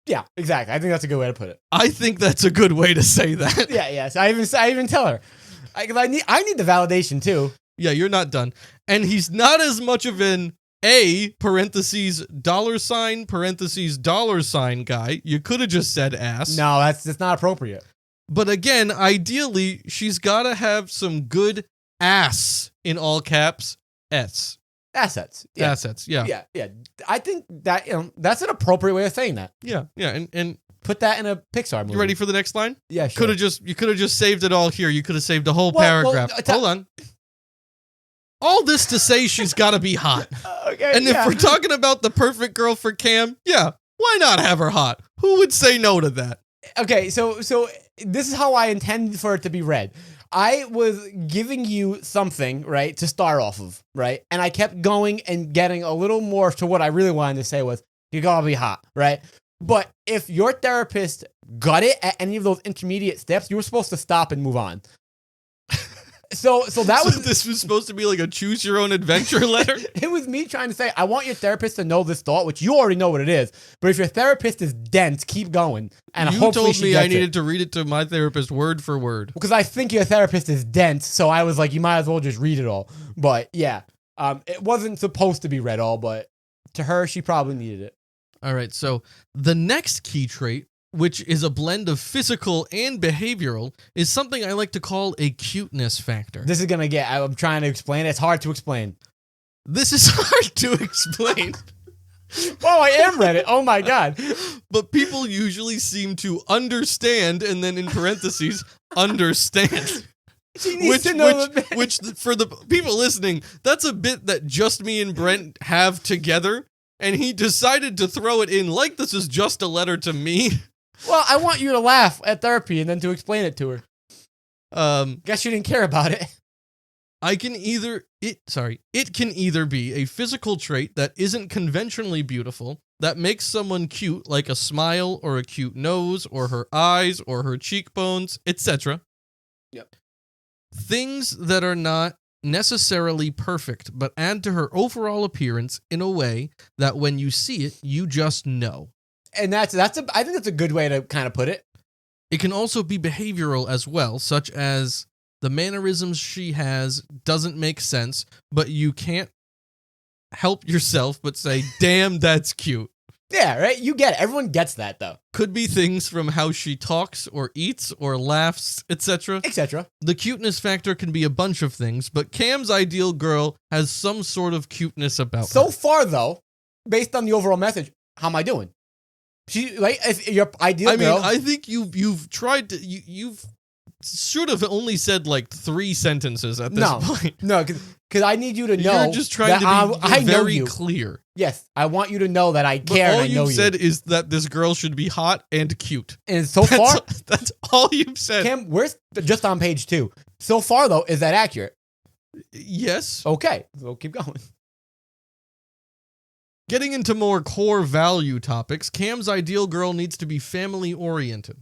Yeah, exactly. I think that's a good way to put it. I think that's a good way to say that. Yeah, yes. I even tell her. I need the validation, too. Yeah, you're not done. And he's not as much of an A, parentheses, $, parentheses, $, guy. You could have just said ass. No, that's not appropriate. But again, ideally, she's got to have some good ass, in all caps, S. Assets. Yeah. Assets, yeah. Yeah. I think that, that's an appropriate way of saying that. Yeah, and put that in a Pixar movie. You ready for the next line? Yeah, sure. You could have just saved it all here. You could have saved a whole paragraph. Hold on. All this to say she's got to be hot. Okay. And if we're talking about the perfect girl for Cam, yeah, why not have her hot? Who would say no to that? Okay, so this is how I intended for it to be read. I was giving you something, right, to start off of, right? And I kept going and getting a little more to what I really wanted to say was, you gotta be hot, right? But if your therapist got it at any of those intermediate steps, you were supposed to stop and move on. So this was supposed to be like a choose your own adventure letter? It was me trying to say, I want your therapist to know this thought, which you already know what it is. But if your therapist is dense, keep going. And you hopefully told me I needed to read it to my therapist word for word. Because I think your therapist is dense, so I was like, you might as well just read it all. But yeah, it wasn't supposed to be read all, but to her, she probably needed it. All right, so the next key trait, which is a blend of physical and behavioral, is something I like to call a cuteness factor. This is going to I'm trying to explain it. It's hard to explain. This is hard to explain. Oh, I am Reddit. Oh my God. But people usually seem to understand, and then in parentheses, understand. She needs to know Which for the people listening, that's a bit that just me and Brent have together, and he decided to throw it in like this is just a letter to me. Well, I want you to laugh at therapy and then to explain it to her. Guess you didn't care about it. It can either be a physical trait that isn't conventionally beautiful, that makes someone cute, like a smile or a cute nose or her eyes or her cheekbones, etc. Yep. Things that are not necessarily perfect, but add to her overall appearance in a way that when you see it, you just know. And I think that's a good way to kind of put it. It can also be behavioral as well, such as the mannerisms she has doesn't make sense, but you can't help yourself but say, damn, that's cute. Yeah, right? You get it. Everyone gets that, though. Could be things from how she talks or eats or laughs, etc. Etc. The cuteness factor can be a bunch of things, but Cam's ideal girl has some sort of cuteness about her. So far, though, based on the overall message, how am I doing? She like if your ideal girl. I think you've tried to you've should have only said like 3 sentences at this point. No, because I need you to know. You're just trying to be very clear. Yes, I want you to know that I care. But all and I know you've said is that this girl should be hot and cute. And so far, that's all you've said. Cam, we're just on page 2. So far, though, is that accurate? Yes. Okay, so keep going. Getting into more core value topics, Cam's ideal girl needs to be family-oriented.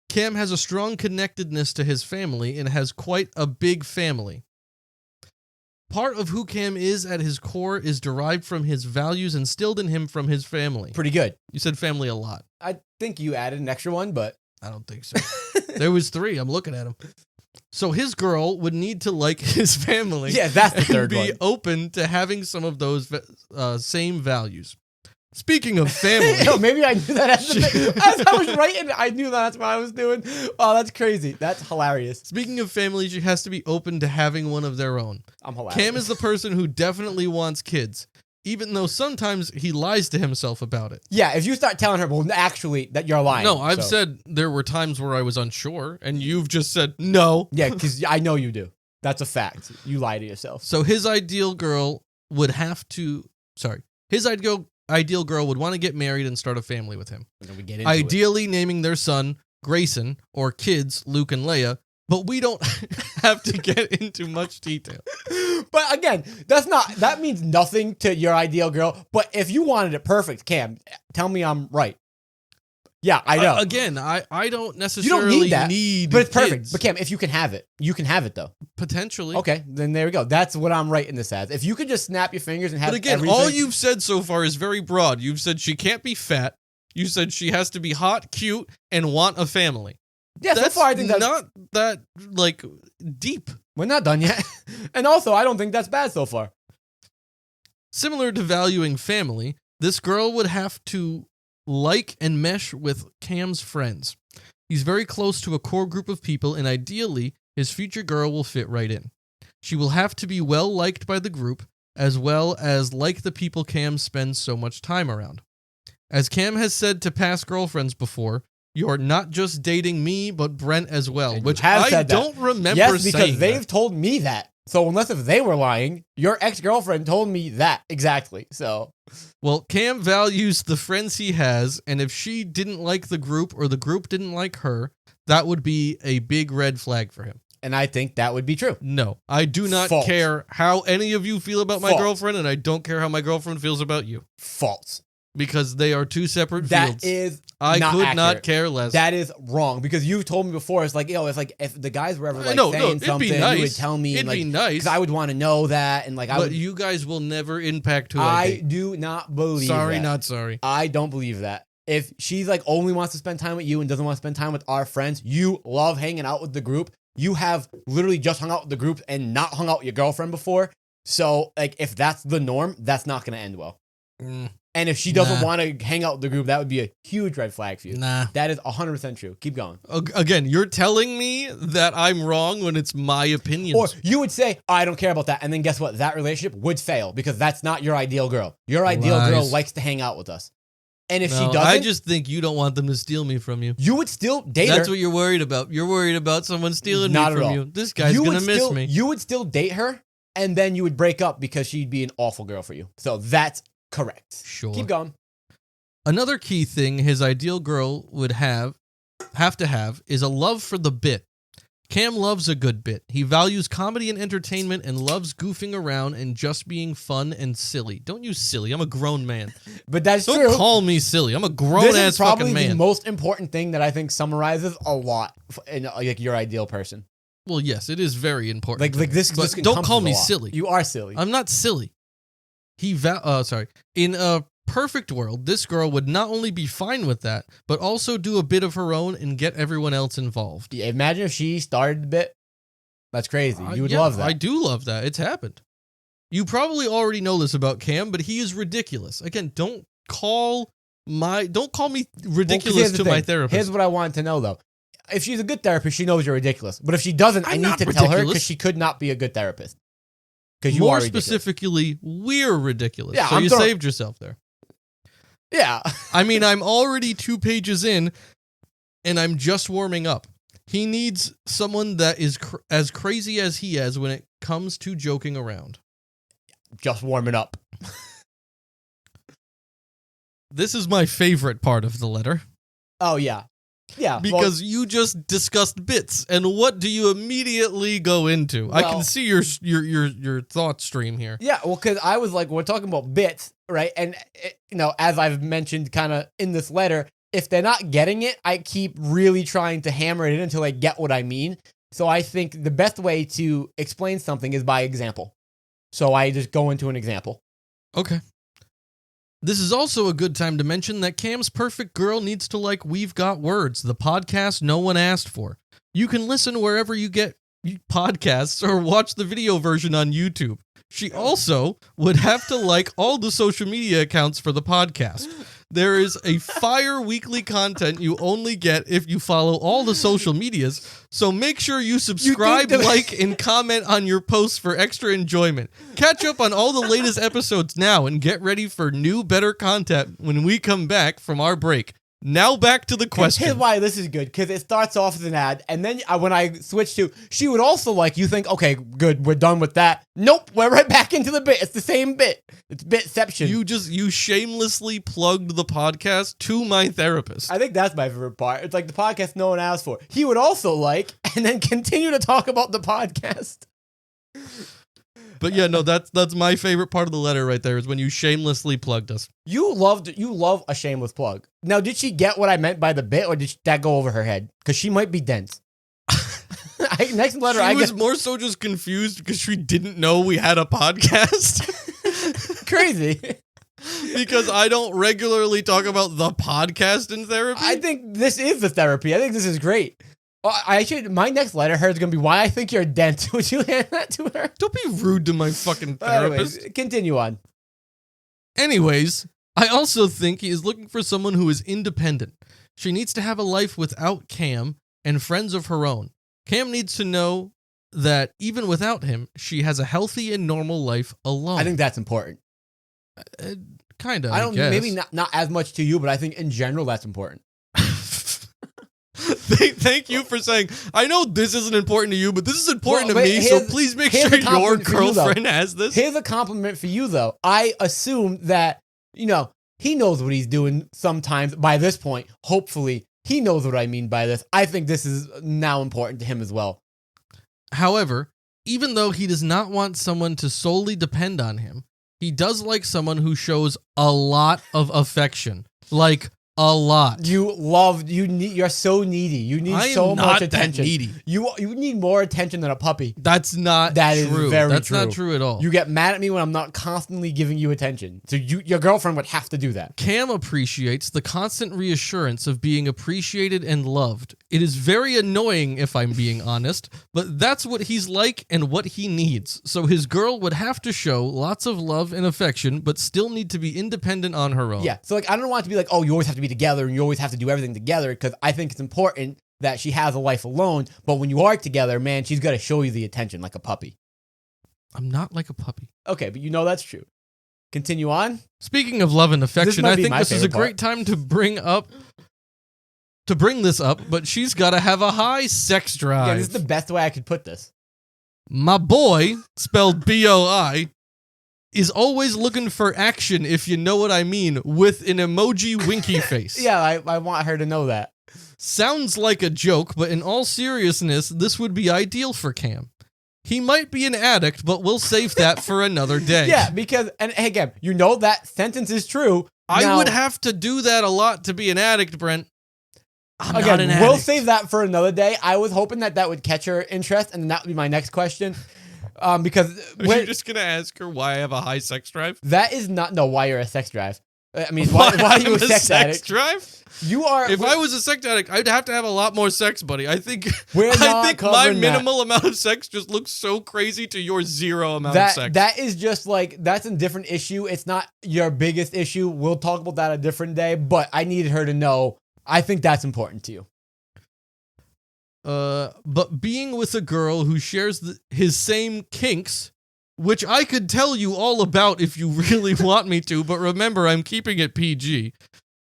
Cam has a strong connectedness to his family and has quite a big family. Part of who Cam is at his core is derived from his values instilled in him from his family. Pretty good. You said family a lot. I think you added an extra one, but... I don't think so. There was 3. I'm looking at them. So his girl would need to like his family. Yeah, that's the third one. Be open to having some of those same values. Speaking of family, Yo, maybe I knew that as I was writing. I knew that's what I was doing. Oh, that's crazy. That's hilarious. Speaking of family, she has to be open to having one of their own. I'm hilarious. Cam is the person who definitely wants kids, even though sometimes he lies to himself about it. Yeah, if you start telling her, well, actually, that you're lying. No, I've said there were times where I was unsure, and you've just said no. Yeah, because I know you do. That's a fact. You lie to yourself. So his ideal girl would have to... Sorry. His ideal girl would want to get married and start a family with him. Ideally naming their son Grayson or kids Luke and Leia, but we don't have to get into much detail. But again, that means nothing to your ideal girl. But if you wanted it perfect, Cam, tell me I'm right. Yeah, I know. Again, I don't necessarily need but it's perfect. kids. But Cam, if you can have it, you can have it though. Potentially. Okay, then there we go. That's what I'm writing this as. If you could just snap your fingers and have everything. All you've said so far is very broad. You've said she can't be fat. You said she has to be hot, cute, and want a family. Yeah, so far I think that's not that like deep. We're not done yet. And also, I don't think that's bad so far. Similar to valuing family, this girl would have to like and mesh with Cam's friends. He's very close to a core group of people, and ideally, his future girl will fit right in. She will have to be well liked by the group, as well as like the people Cam spends so much time around. As Cam has said to past girlfriends before, you're not just dating me, but Brent as well, And which I don't remember yes, saying. Because they've told me that. So unless if they were lying, your ex-girlfriend told me that exactly. So, well, Cam values the friends he has, and if she didn't like the group or the group didn't like her, that would be a big red flag for him. And I think that would be true. No, I do not care how any of you feel about my girlfriend, and I don't care how my girlfriend feels about you. False. Because they are 2 separate fields. That is not care less. That is wrong. Because you told me before, it's like, if the guys were ever like saying something, you would tell me. It'd be nice. Because I would want to know that. And like, but you guys will never impact who I date. do not believe Sorry, that. not sorry. I don't believe that. If she's like only wants to spend time with you and doesn't want to spend time with our friends, you love hanging out with the group. You have literally just hung out with the group and not hung out with your girlfriend before. So like, if that's the norm, that's not going to end well. And if she doesn't Nah. want to hang out with the group, that would be a huge red flag for you. Nah. That is 100% true. Keep going. Again, you're telling me that I'm wrong when it's my opinion. Or you would say, I don't care about that. And then guess what? That relationship would fail because that's not your ideal girl. Your ideal girl Lies. likes to hang out with us. And if No, she doesn't, I just think you don't want them to steal me from you. you would still date her. That's what you're worried about. You're worried about someone stealing Not me at from all. you. This guy's You going would to miss still- me. You would still date her, and then you would break up because she'd be an awful girl for you. So that's correct. Sure. Keep going. Another key thing his ideal girl would have to have is a love for the bit. Cam loves a good bit. He values comedy and entertainment and loves goofing around and just being fun and silly. Don't use silly. I'm a grown man. But that's Don't true. call me silly. I'm a This grown-ass is probably fucking the man. most important thing that I think summarizes a lot in like your ideal person. Well, yes, it is very important. Like to me. this. But this don't call encompasses me a lot. silly. You are silly. I'm not silly. In a perfect world, this girl would not only be fine with that, but also do a bit of her own and get everyone else involved. Yeah, imagine if she started the bit. That's crazy. You would Yeah, love that. I do love that. It's happened. You probably already know this about Cam, but he is ridiculous. Again, don't call me ridiculous to my therapist. Here's what I wanted to know though. If she's a good therapist, she knows you're ridiculous. But if she doesn't, I I'm need not to tell her ridiculous. because she could not be a good therapist. Because you More are ridiculous. specifically, we're ridiculous. Yeah, so I'm you throwing- saved yourself there. Yeah. I mean, I'm already 2 pages in, and I'm just warming up. He needs someone that is as crazy as he is when it comes to joking around. Just warming up. This is my favorite part of the letter Oh yeah. Yeah. because you just discussed bits, and what do you immediately go into? I can Well- see your thought stream here. yeah, well, because I was like, we're talking about bits, right? And, as I've mentioned kind of in this letter, if they're not getting it, I keep really trying to hammer it in until they get what I mean. So I think the best way to explain something is by example. So I just go into an example. Okay. This is also a good time to mention that Cam's perfect girl needs to like We've Got Words, the podcast no one asked for. You can listen wherever you get podcasts or watch the video version on YouTube. She also would have to like all the social media accounts for the podcast. There is a fire weekly content you only get if you follow all the social medias, so make sure you subscribe, that- like, and comment on your posts for extra enjoyment. Catch up on all the latest episodes now and get ready for new, better content when we come back from our break. Now back to the Here's question. why this is good, because it starts off as an ad, and then when I switch to, she would also like, you think, okay, good, we're done with that. Nope, we're right back into the bit. It's the same bit. It's bitception. You shamelessly plugged the podcast to my therapist. I think that's my favorite part. It's like the podcast no one asked for. He would also like, and then continue to talk about the podcast. But yeah, no, that's my favorite part of the letter right there is when you shamelessly plugged us. You love a shameless plug. Now, did she get what I meant by the bit, or did that go over her head? Because she might be dense. Next letter, She I was guess more so just confused because she didn't know we had a podcast. crazy. Because I don't regularly talk about the podcast in therapy. I think this is the therapy. I think this is great. My next letter her is gonna be why I think you're dense. Would you hand that to her? Don't be rude to my fucking therapist. Anyways, continue on. Anyways, I also think he is looking for someone who is independent. She needs to have a life without Cam and friends of her own. Cam needs to know that even without him, she has a healthy and normal life alone. I think that's important. Kind of. I don't maybe not as much to you, but I think in general that's important. Thank you for saying. I know this isn't important to you, but this is important Well, to me. So here's- please make here's sure a your compliment for you, though. girlfriend has this. Here's a compliment for you, though. I assume that, he knows what he's doing sometimes by this point. Hopefully, he knows what I mean by this. I think this is now important to him as well. However, even though he does not want someone to solely depend on him, he does like someone who shows a lot of affection. Like, a lot. You're so needy. You need so much attention. That needy. You need more attention than a puppy. That's not That true. is very That's true. not true at all. You get mad at me when I'm not constantly giving you attention. So your girlfriend would have to do that. Cam appreciates the constant reassurance of being appreciated and loved. It is very annoying, if I'm being honest, but that's what he's like and what he needs. So his girl would have to show lots of love and affection, but still need to be independent on her own. Yeah. So like, I don't want it to be like, oh, you always have to be together and you always have to do everything together, because I think it's important that she has a life alone. But when you are together, man, she's got to show you the attention like a puppy. I'm not like a puppy. Okay, but you know that's true. Continue on. Speaking of love and affection, might I be think my this is a favorite part. great time to bring this up, but she's got to have a high sex drive. Yeah, this is the best way I could put this. My boy, spelled B-O-I, is always looking for action, if you know what I mean, with an emoji winky face. Yeah, I want her to know that. Sounds like a joke, but in all seriousness, this would be ideal for Cam. He might be an addict, but we'll save that for another day. Yeah, because, and again, you know that sentence is true. I Now, would have to do that a lot to be an addict, Brent. I'm not again, an we'll addict. save that for another day. I was hoping that would catch her interest, and that would be my next question. Because Are you just going to ask her why I have a high sex drive? that is not, no, why you're a sex drive. I mean, why are you a I'm sex addict? drive? You are. If I was a sex addict, I'd have to have a lot more sex, buddy. I think We're not my covering that. minimal amount of sex just looks so crazy to your zero amount of sex. That is just like, that's a different issue. It's not your biggest issue. We'll talk about that a different day, but I needed her to know. I think that's important to you. But being with a girl who shares his same kinks, which I could tell you all about if you really want me to, but remember, I'm keeping it PG,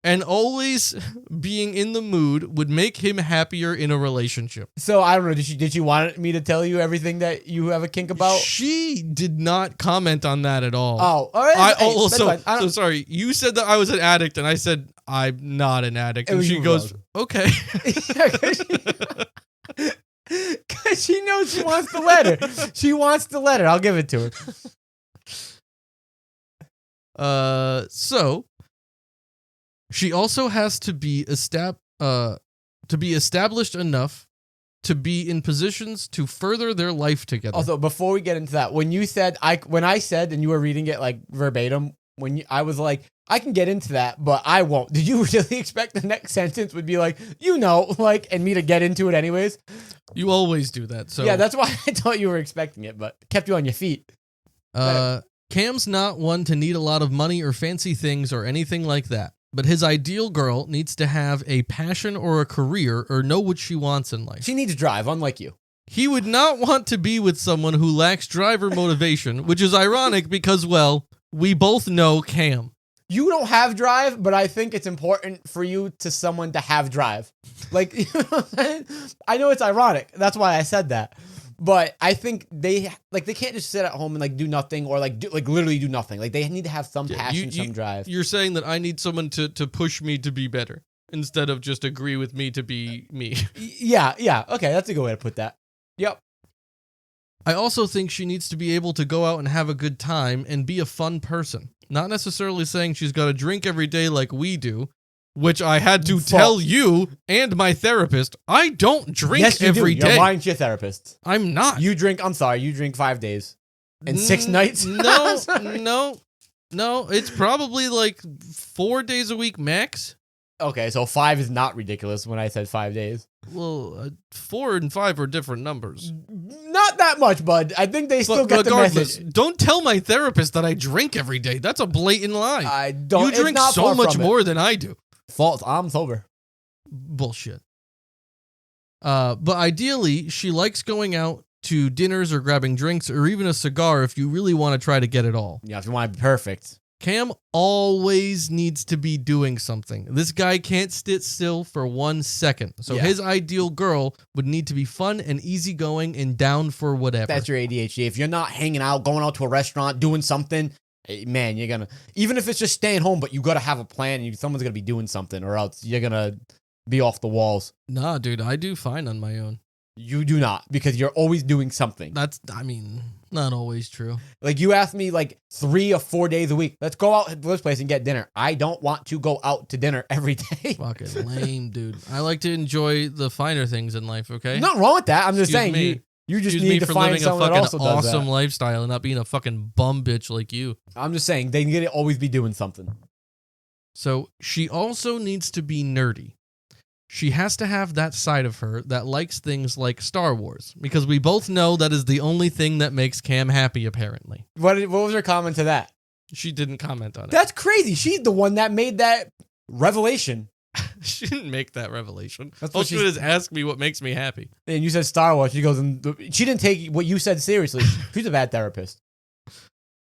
and always being in the mood would make him happier in a relationship. So I don't know. Did she want me to tell you everything that you have a kink about? She did not comment on that at all. Oh, all right. Hey, that's fine. I So don't- sorry. You said that I was an addict, and I said I'm not an addict, and she goes, "Okay." Because she knows she wants the letter. She wants the letter. I'll give it to her. So she also has to be established enough to be in positions to further their life together. Also, before we get into that, when I said, and you were reading it like verbatim, I was like, I can get into that, but I won't. Did you really expect the next sentence would be like, and me to get into it anyways? You always do that. So yeah, that's why I thought you were expecting it, but kept you on your feet. Cam's not one to need a lot of money or fancy things or anything like that. But his ideal girl needs to have a passion or a career or know what she wants in life. She needs drive, unlike you. He would not want to be with someone who lacks drive or motivation, which is ironic because, well, we both know Cam. You don't have drive, but I think it's important for you to someone to have drive. Like, you know what I'm saying? I know it's ironic. That's why I said that. But I think they can't just sit at home and like do nothing or literally do nothing. Like they need to have some passion, some drive. You're saying that I need someone to push me to be better instead of just agree with me to be me. Yeah. Okay, that's a good way to put that. Yep. I also think she needs to be able to go out and have a good time and be a fun person. Not necessarily saying she's got to drink every day like we do, which I had to tell you and my therapist. I don't drink every day. You're lying to your therapist. I'm not. You drink 5 days and 6 nights? No. It's probably like 4 days a week max. Okay, so 5 is not ridiculous when I said 5 days. Well, 4 and 5 are different numbers. Not that much, bud. I think they still get the message. Don't tell my therapist that I drink every day. That's a blatant lie. I don't. You drink so much more than I do. False. I'm sober. Bullshit. But ideally, she likes going out to dinners or grabbing drinks or even a cigar if you really want to try to get it all. Yeah, if you want to be perfect. Cam always needs to be doing something. This guy can't sit still for 1 second. So his ideal girl would need to be fun and easygoing and down for whatever. That's your ADHD. If you're not hanging out, going out to a restaurant, doing something, man, you're going to, even if it's just staying home, but you got to have a plan and someone's going to be doing something or else you're going to be off the walls. Nah, dude, I do fine on my own. You do not, because you're always doing something. Not always true. Like, you ask me like 3 or 4 days a week, let's go out to this place and get dinner. I don't want to go out to dinner every day. Fucking lame, dude. I like to enjoy the finer things in life, okay? Nothing wrong with that. I'm just Excuse saying, me. you just Excuse need me to for find living a someone that fucking also does awesome that. lifestyle and not being a fucking bum bitch like you. I'm just saying, they need to always be doing something. So she also needs to be nerdy. She has to have that side of her that likes things like Star Wars, because we both know that is the only thing that makes Cam happy, apparently. What was her comment to that? She didn't comment on it. That's crazy. She's the one that made that revelation. She didn't make that revelation. That's All what she did is ask me what makes me happy. And you said Star Wars. She goes, she didn't take what you said seriously. She's a bad therapist.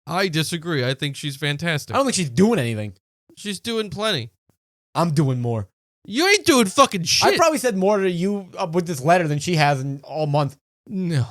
I disagree. I think she's fantastic. I don't think she's doing anything. She's doing plenty. I'm doing more. You ain't doing fucking shit. I probably said more to you with this letter than she has in all month. No.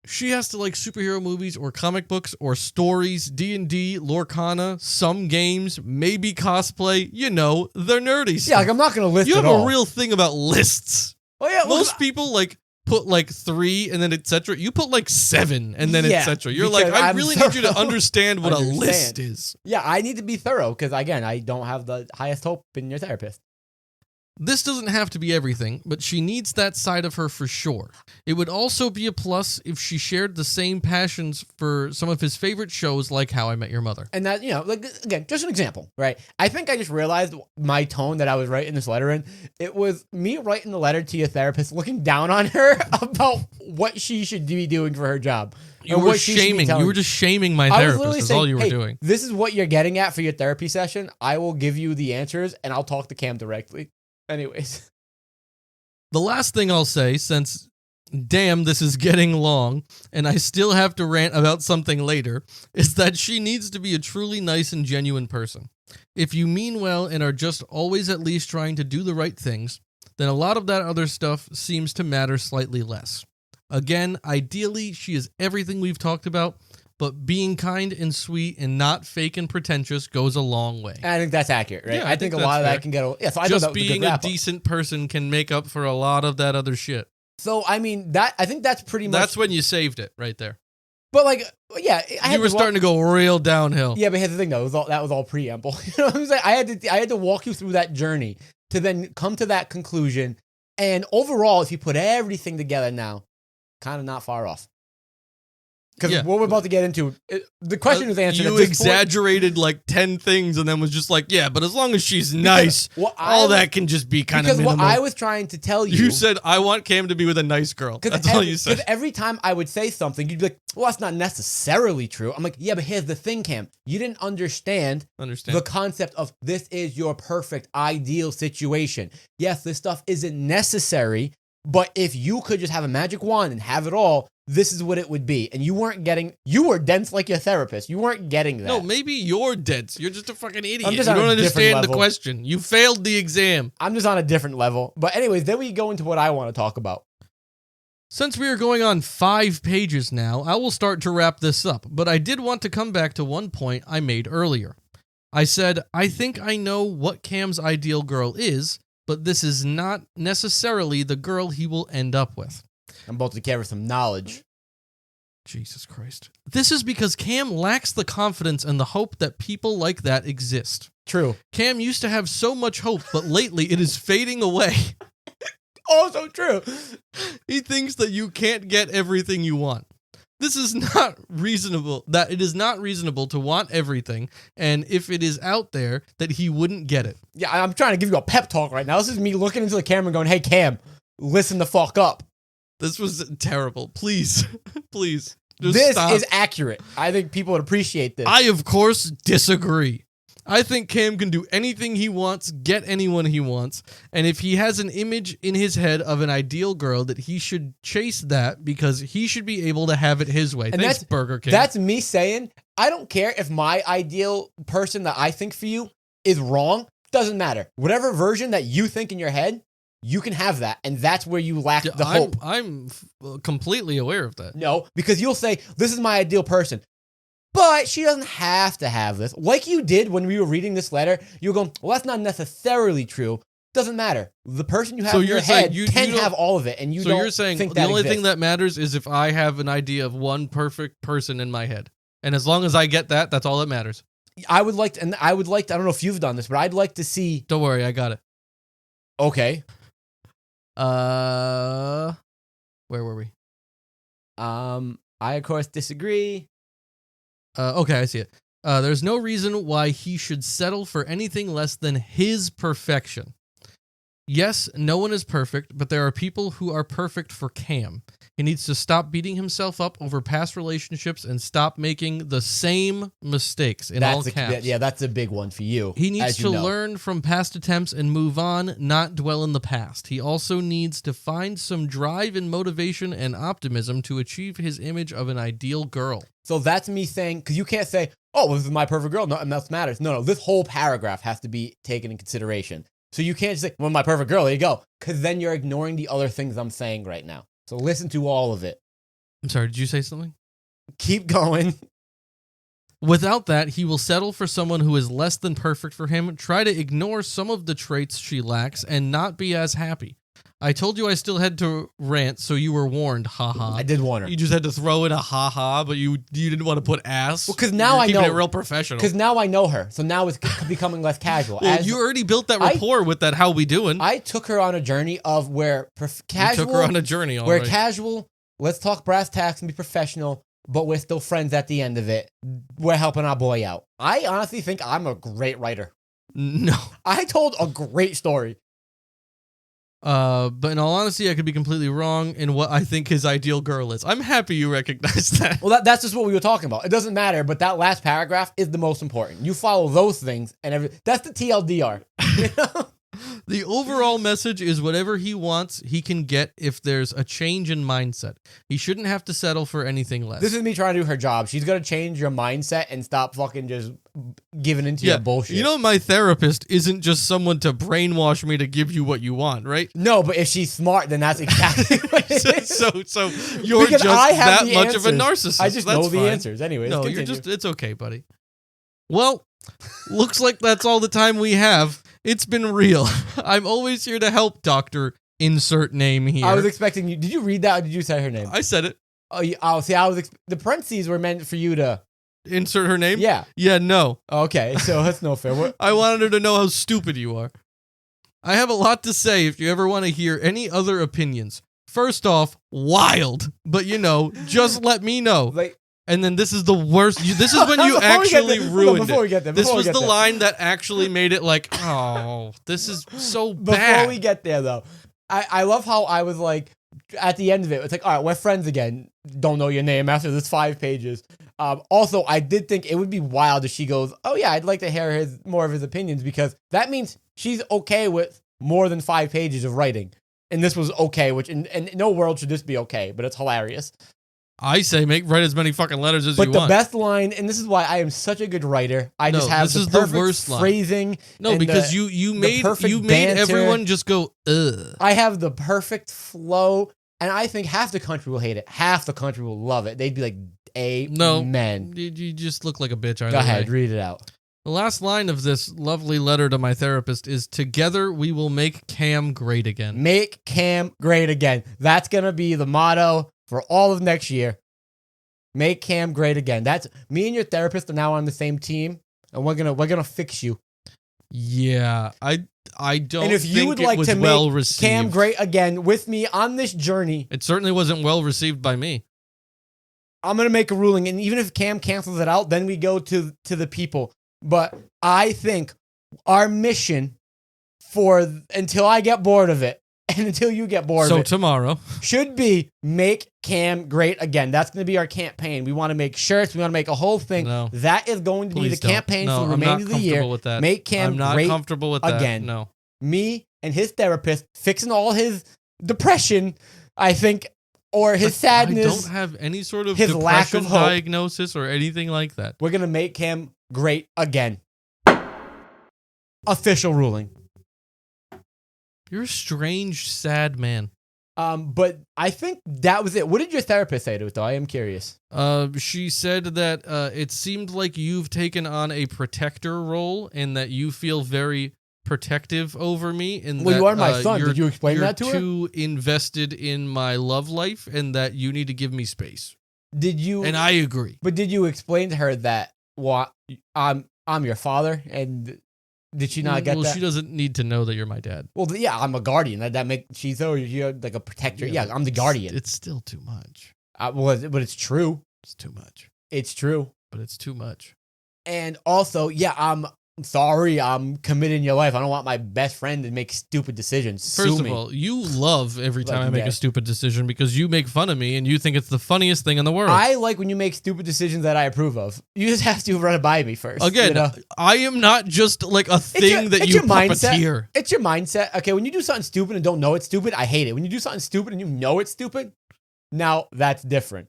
She has to like superhero movies or comic books or stories, D&D, Lorcana, some games, maybe cosplay. You know, they're nerdy stuff. Yeah, like I'm not going to list You it have all. a real thing about lists. Oh, yeah, Most people like put like 3 and then etc. You put like 7 and then Yeah, etc. You're like, because I I'm really need you to thorough. understand what a list Understand. is. Yeah, I need to be thorough because, again, I don't have the highest hope in your therapist. This doesn't have to be everything, but she needs that side of her for sure. It would also be a plus if she shared the same passions for some of his favorite shows like How I Met Your Mother. And that, like, again, just an example, right? I think I just realized my tone that I was writing this letter in. It was me writing the letter to your therapist, looking down on her about what she should be doing for her job. You and were what she should be shaming. telling- You were just shaming my I was therapist. literally That's saying, all you were hey, doing. this is what you're getting at for your therapy session. I will give you the answers, and I'll talk to Cam directly. Anyways. The last thing I'll say, since damn, this is getting long, and I still have to rant about something later, is that she needs to be a truly nice and genuine person. If you mean well and are just always at least trying to do the right things, then a lot of that other stuff seems to matter slightly less. Again, ideally, she is everything we've talked about, but being kind and sweet and not fake and pretentious goes a long way. I think that's accurate, right? Yeah, I think a that's lot of fair. that can get... Yeah, so I thought Just that was a being good a wrap-up. decent person can make up for a lot of that other shit. So, I mean, I think that's pretty much... That's when you saved it right there. But, like, yeah... You were starting to go real downhill. Yeah, but here's the thing, though. That was all preamble. You know what I'm saying? I had to walk you through that journey to then come to that conclusion. And overall, if you put everything together now, kind of not far off. Because Yeah. what we're about to get into, the question is answered. You at this point. exaggerated like 10 things and then was just like, yeah, but as long as she's nice, what all I- that can just be kind of Because minimal. what I was trying to tell you... You said, I want Cam to be with a nice girl. That's all you said. Because every time I would say something, you'd be like, well, that's not necessarily true. I'm like, yeah, but here's the thing, Cam. You didn't understand Understand. the concept of this is your perfect, ideal situation. Yes, this stuff isn't necessary, but if you could just have a magic wand and have it all, this is what it would be. And you were dense like your therapist. You weren't getting that. No, maybe you're dense. You're just a fucking idiot. I'm You just on don't a different understand the level. question. You failed the exam. I'm just on a different level. But anyways, then we go into what I want to talk about. Since we are going on 5 pages now, I will start to wrap this up, but I did want to come back to one point I made earlier. I said, I think I know what Cam's ideal girl is, but this is not necessarily the girl he will end up with. I'm about to carry some knowledge. Jesus Christ. This is because Cam lacks the confidence and the hope that people like that exist. True. Cam used to have so much hope, but lately it is fading away. Also true. He thinks that you can't get everything you want. This is not reasonable, that it is not reasonable to want everything, and if it is out there, that he wouldn't get it. Yeah, I'm trying to give you a pep talk right now. This is me looking into the camera and going, hey, Cam, listen the fuck up. This was terrible. Please, please, just This stop. is accurate. I think people would appreciate this. I, of course, disagree. I think Cam can do anything he wants, get anyone he wants, and if he has an image in his head of an ideal girl, that he should chase that because he should be able to have it his way. And Thanks, that's Burger King. That's me saying, I don't care if my ideal person that I think for you is wrong. Doesn't matter. Whatever version that you think in your head, you can have that. And that's where you lack the hope. I'm completely aware of that. No, because you'll say, this is my ideal person. But she doesn't have to have this. Like you did when we were reading this letter, you were going, well, that's not necessarily true. Doesn't matter. The person you have So in your you're saying head you can don't- have all of it, and you So don't you're saying think the that only exists. thing that matters is if I have an idea of one perfect person in my head. And as long as I get that, that's all that matters. I would like to, I don't know if you've done this, but I'd like to see. Don't worry, I got it. Okay. Where were we? I of course disagree. Okay, I see it. There's no reason why he should settle for anything less than his perfection. Yes, no one is perfect, but there are people who are perfect for Cam. He needs to stop beating himself up over past relationships and stop making the same mistakes in all caps. That's a big one for you. He needs to know. learn from past attempts and move on, not dwell in the past. He also needs to find some drive and motivation and optimism to achieve his image of an ideal girl. So that's me saying, because you can't say, oh, well, this is my perfect girl, nothing else matters. No, this whole paragraph has to be taken in consideration. So you can't just say, well, my perfect girl, there you go. Because then you're ignoring the other things I'm saying right now. So listen to all of it. I'm sorry, did you say something? Keep going. Without that, he will settle for someone who is less than perfect for him, try to ignore some of the traits she lacks, and not be as happy. I told you I still had to rant, so you were warned, haha. I did warn her. You just had to throw in a haha, but you didn't want to put ass. Well, because now I know. Keeping it real professional. Because now I know her. So now it's becoming less casual. Well, you already built that rapport with that how we doing. I took her on a journey of where casual. You took her on a journey, all where right. Casual, let's talk brass tacks and be professional, but we're still friends at the end of it. We're helping our boy out. I honestly think I'm a great writer. No. I told a great story. But in all honesty, I could be completely wrong in what I think his ideal girl is. I'm happy you recognize that. Well, that's just what we were talking about. It doesn't matter, but that last paragraph is the most important. You follow those things, and that's the TLDR. You know? The overall message is whatever he wants, he can get if there's a change in mindset. He shouldn't have to settle for anything less. This is me trying to do her job. She's going to change your mindset and stop fucking just giving into your bullshit. You know, my therapist isn't just someone to brainwash me to give you what you want, right? No, but if she's smart, then that's exactly what it is. So you're because just that much of a narcissist. I just that's know the fine. answers. Anyways, No, continue. it's okay, buddy. Well, looks like that's all the time we have. It's been real. I'm always here to help, Dr. Insert name here. I was expecting you. Did you read that or did you say her name? I said it. Oh, see, the parentheses were meant for you to Insert her name? Yeah. Yeah, no. Okay, so that's no fair. I wanted her to know how stupid you are. I have a lot to say if you ever want to hear any other opinions. First off, wild. But, just let me know. Like, and then this is the worst. This is when you actually ruined before it. we get there, This before we was get the there. line that actually made it like, oh, this is so Before bad. we get there, though, I love how I was like, at the end of it, it's like, all right, we're friends again. Don't know your name after this 5 pages. Also, I did think it would be wild if she goes, oh yeah, I'd like to hear more of his opinions, because that means she's okay with more than 5 pages of writing. And this was okay, which in no world should this be okay, but it's hilarious. I say write as many fucking letters as But you the want. best line, and this is why I am such a good writer, I No, just have this is the the perfect worst line. phrasing. No, and because the you made perfect banter. everyone just go, ugh. I have the perfect flow, and I think half the country will hate it. Half the country will love it. They'd be like, amen. You just look like a bitch. Go ahead, read it out. The last line of this lovely letter to my therapist is, together we will make Cam great again. Make Cam great again. That's going to be the motto for all of next year. Make Cam great again. That's me and your therapist are now on the same team, and we're gonna fix you. Yeah, I don't And if you think would it like was to well make received. Cam great again with me on this journey, It certainly wasn't well received by me. I'm gonna make a ruling, and even if Cam cancels it out, then we go to the people. But I think our mission until I get bored of it, and until you get bored of it, Tomorrow. should be make Cam great again. That's going to be our campaign. We want to make shirts. We want to make a whole thing. No. That is going to be Please the campaign don't. for the I'm remainder not of the year. comfortable with that. Make Cam I'm not great comfortable with that. again. No. Me and his therapist fixing all his depression, I think, or his sadness. I don't have any sort of his depression lack of hope. diagnosis or anything like that. We're going to make Cam great again. Official ruling. You're a strange, sad man. But I think that was it. What did your therapist say to it, though? I am curious. She said that it seemed like you've taken on a protector role and that you feel very protective over me. And Well, that, you are my son. You're, Did you explain you're that to her? too invested in my love life, and that you need to give me space. Did you? And I agree. But did you explain to her that I'm your father, and did she not get well, that? she doesn't need to know that you're my dad. Well, yeah, I'm a guardian. That make she's you're like a protector. Yeah, I'm the guardian. It's still too much. But it's true. It's too much. It's true. But it's too much. And also, yeah, I'm sorry. I'm committing your life. I don't want my best friend to make stupid decisions. First of all, you love every time I make a stupid decision because you make fun of me and you think it's the funniest thing in the world. I like when you make stupid decisions that I approve of. You just have to run it by me first. Again, you know? I am not just like a thing that you puppeteer. It's your mindset. Okay, when you do something stupid and don't know it's stupid, I hate it. When you do something stupid and you know it's stupid, now that's different.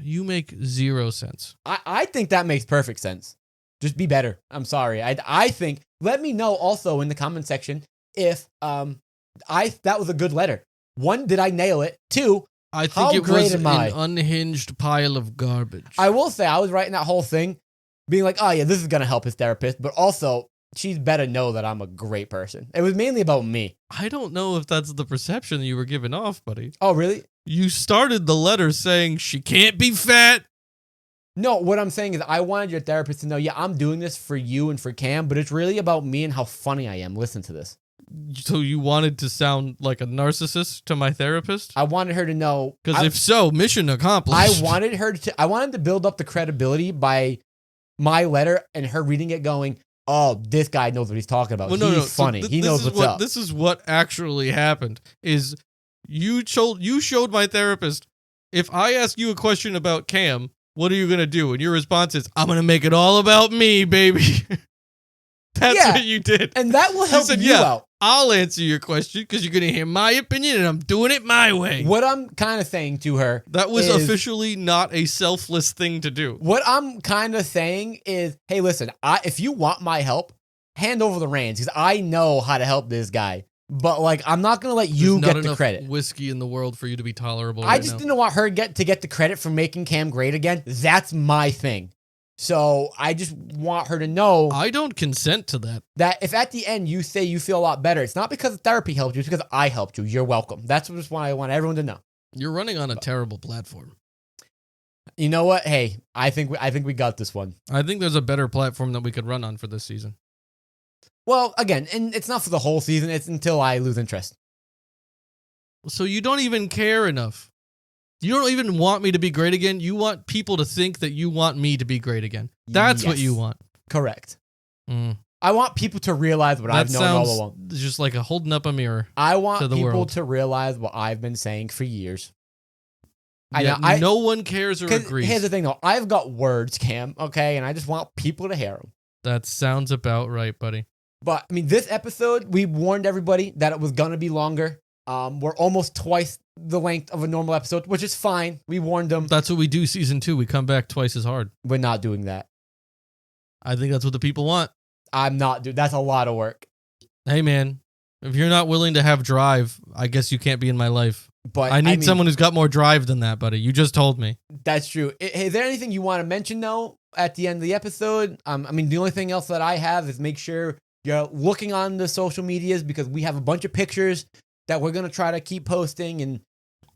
You make zero sense. I think that makes perfect sense. Just be better. I'm sorry. I think. Let me know also in the comment section if that was a good letter. 1, did I nail it? 2, I think it was an unhinged pile of garbage. I will say I was writing that whole thing, being like, oh yeah, this is gonna help his therapist, but also she's better know that I'm a great person. It was mainly about me. I don't know if that's the perception you were giving off, buddy. Oh really? You started the letter saying she can't be fat. No, what I'm saying is I wanted your therapist to know, yeah, I'm doing this for you and for Cam, but it's really about me and how funny I am. Listen to this. So you wanted to sound like a narcissist to my therapist? I wanted her to know. Because if so, mission accomplished. I wanted to build up the credibility by my letter and her reading it going, oh, this guy knows what he's talking about. Well, he's funny. He knows what's up. This is what actually happened is you showed my therapist, if I ask you a question about Cam, what are you going to do? And your response is, I'm going to make it all about me, baby. That's what you did. And that will help you out. I'll answer your question because you're going to hear my opinion and I'm doing it my way. What I'm kind of saying to her. That was officially not a selfless thing to do. What I'm kind of saying is, hey, listen, if you want my help, hand over the reins because I know how to help this guy. But like, I'm not gonna let you get the credit. Whiskey in the world for you to be tolerable. I just didn't want her to get the credit for making Cam great again. That's my thing. So I just want her to know. I don't consent to that. That if at the end you say you feel a lot better, it's not because therapy helped you. It's because I helped you. You're welcome. That's just what I want everyone to know. You're running on a terrible platform. You know what? Hey, I think we got this one. I think there's a better platform that we could run on for this season. Well, again, and it's not for the whole season. It's until I lose interest. So you don't even care enough. You don't even want me to be great again. You want people to think that you want me to be great again. That's what you want. Correct. I want people to realize what I've known all along. Just like holding up a mirror. I want people to realize what I've been saying for years. No one cares or agrees. Here's the thing, though. I've got words, Cam, okay? And I just want people to hear them. That sounds about right, buddy. But, I mean, this episode, we warned everybody that it was going to be longer. We're almost twice the length of a normal episode, which is fine. We warned them. That's what we do season 2. We come back twice as hard. We're not doing that. I think that's what the people want. I'm not doing. That's a lot of work. Hey, man. If you're not willing to have drive, I guess you can't be in my life. But I need someone who's got more drive than that, buddy. You just told me. That's true. Is there anything you want to mention, though, at the end of the episode? I mean, the only thing else that I have is make sure you're looking on the social medias because we have a bunch of pictures that we're going to try to keep posting and,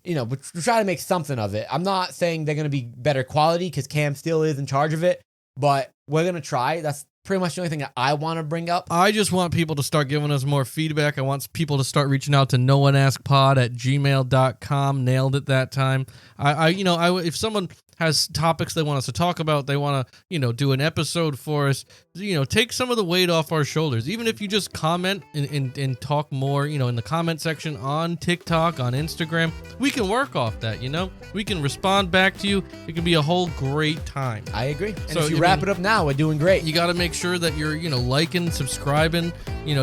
we try to make something of it. I'm not saying they're going to be better quality because Cam still is in charge of it, but we're going to try. That's pretty much the only thing that I want to bring up. I just want people to start giving us more feedback. I want people to start reaching out to nooneaskpod@gmail.com. Nailed it that time. If someone has topics they want us to talk about, they want to, do an episode for us, take some of the weight off our shoulders. Even if you just comment and talk more, in the comment section on TikTok, on Instagram, we can work off that, We can respond back to you. It can be a whole great time. I agree. And if you wrap it up now, we're doing great. You got to make sure that you're, liking, subscribing,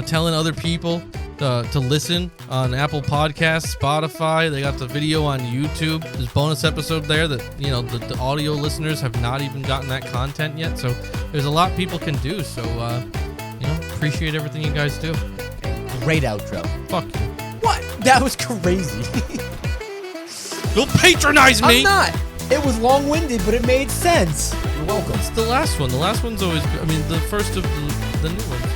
telling other people to listen on Apple Podcasts, Spotify. They got the video on YouTube. There's a bonus episode there that, the audio listeners have not even gotten that content yet. So there's a lot people can do. So, appreciate everything you guys do. Great outro. Fuck you. What? That was crazy. Don't patronize me. I'm not. It was long-winded, but it made sense. You're welcome. It's the last one. The last one's always, the first of the new ones.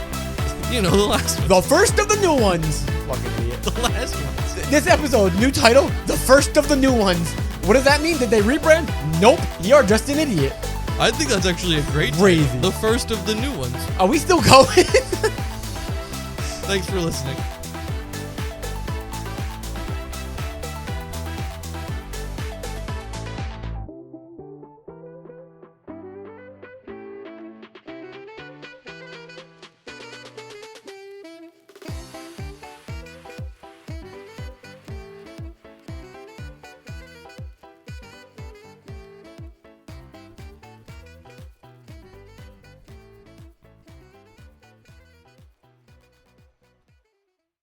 You know, the last one. The first of the new ones. Fucking idiot. The last one. This episode, new title, the first of the new ones. What does that mean? Did they rebrand? Nope. You're just an idiot. I think that's actually a great Crazy. title. The first of the new ones. Are we still going? Thanks for listening.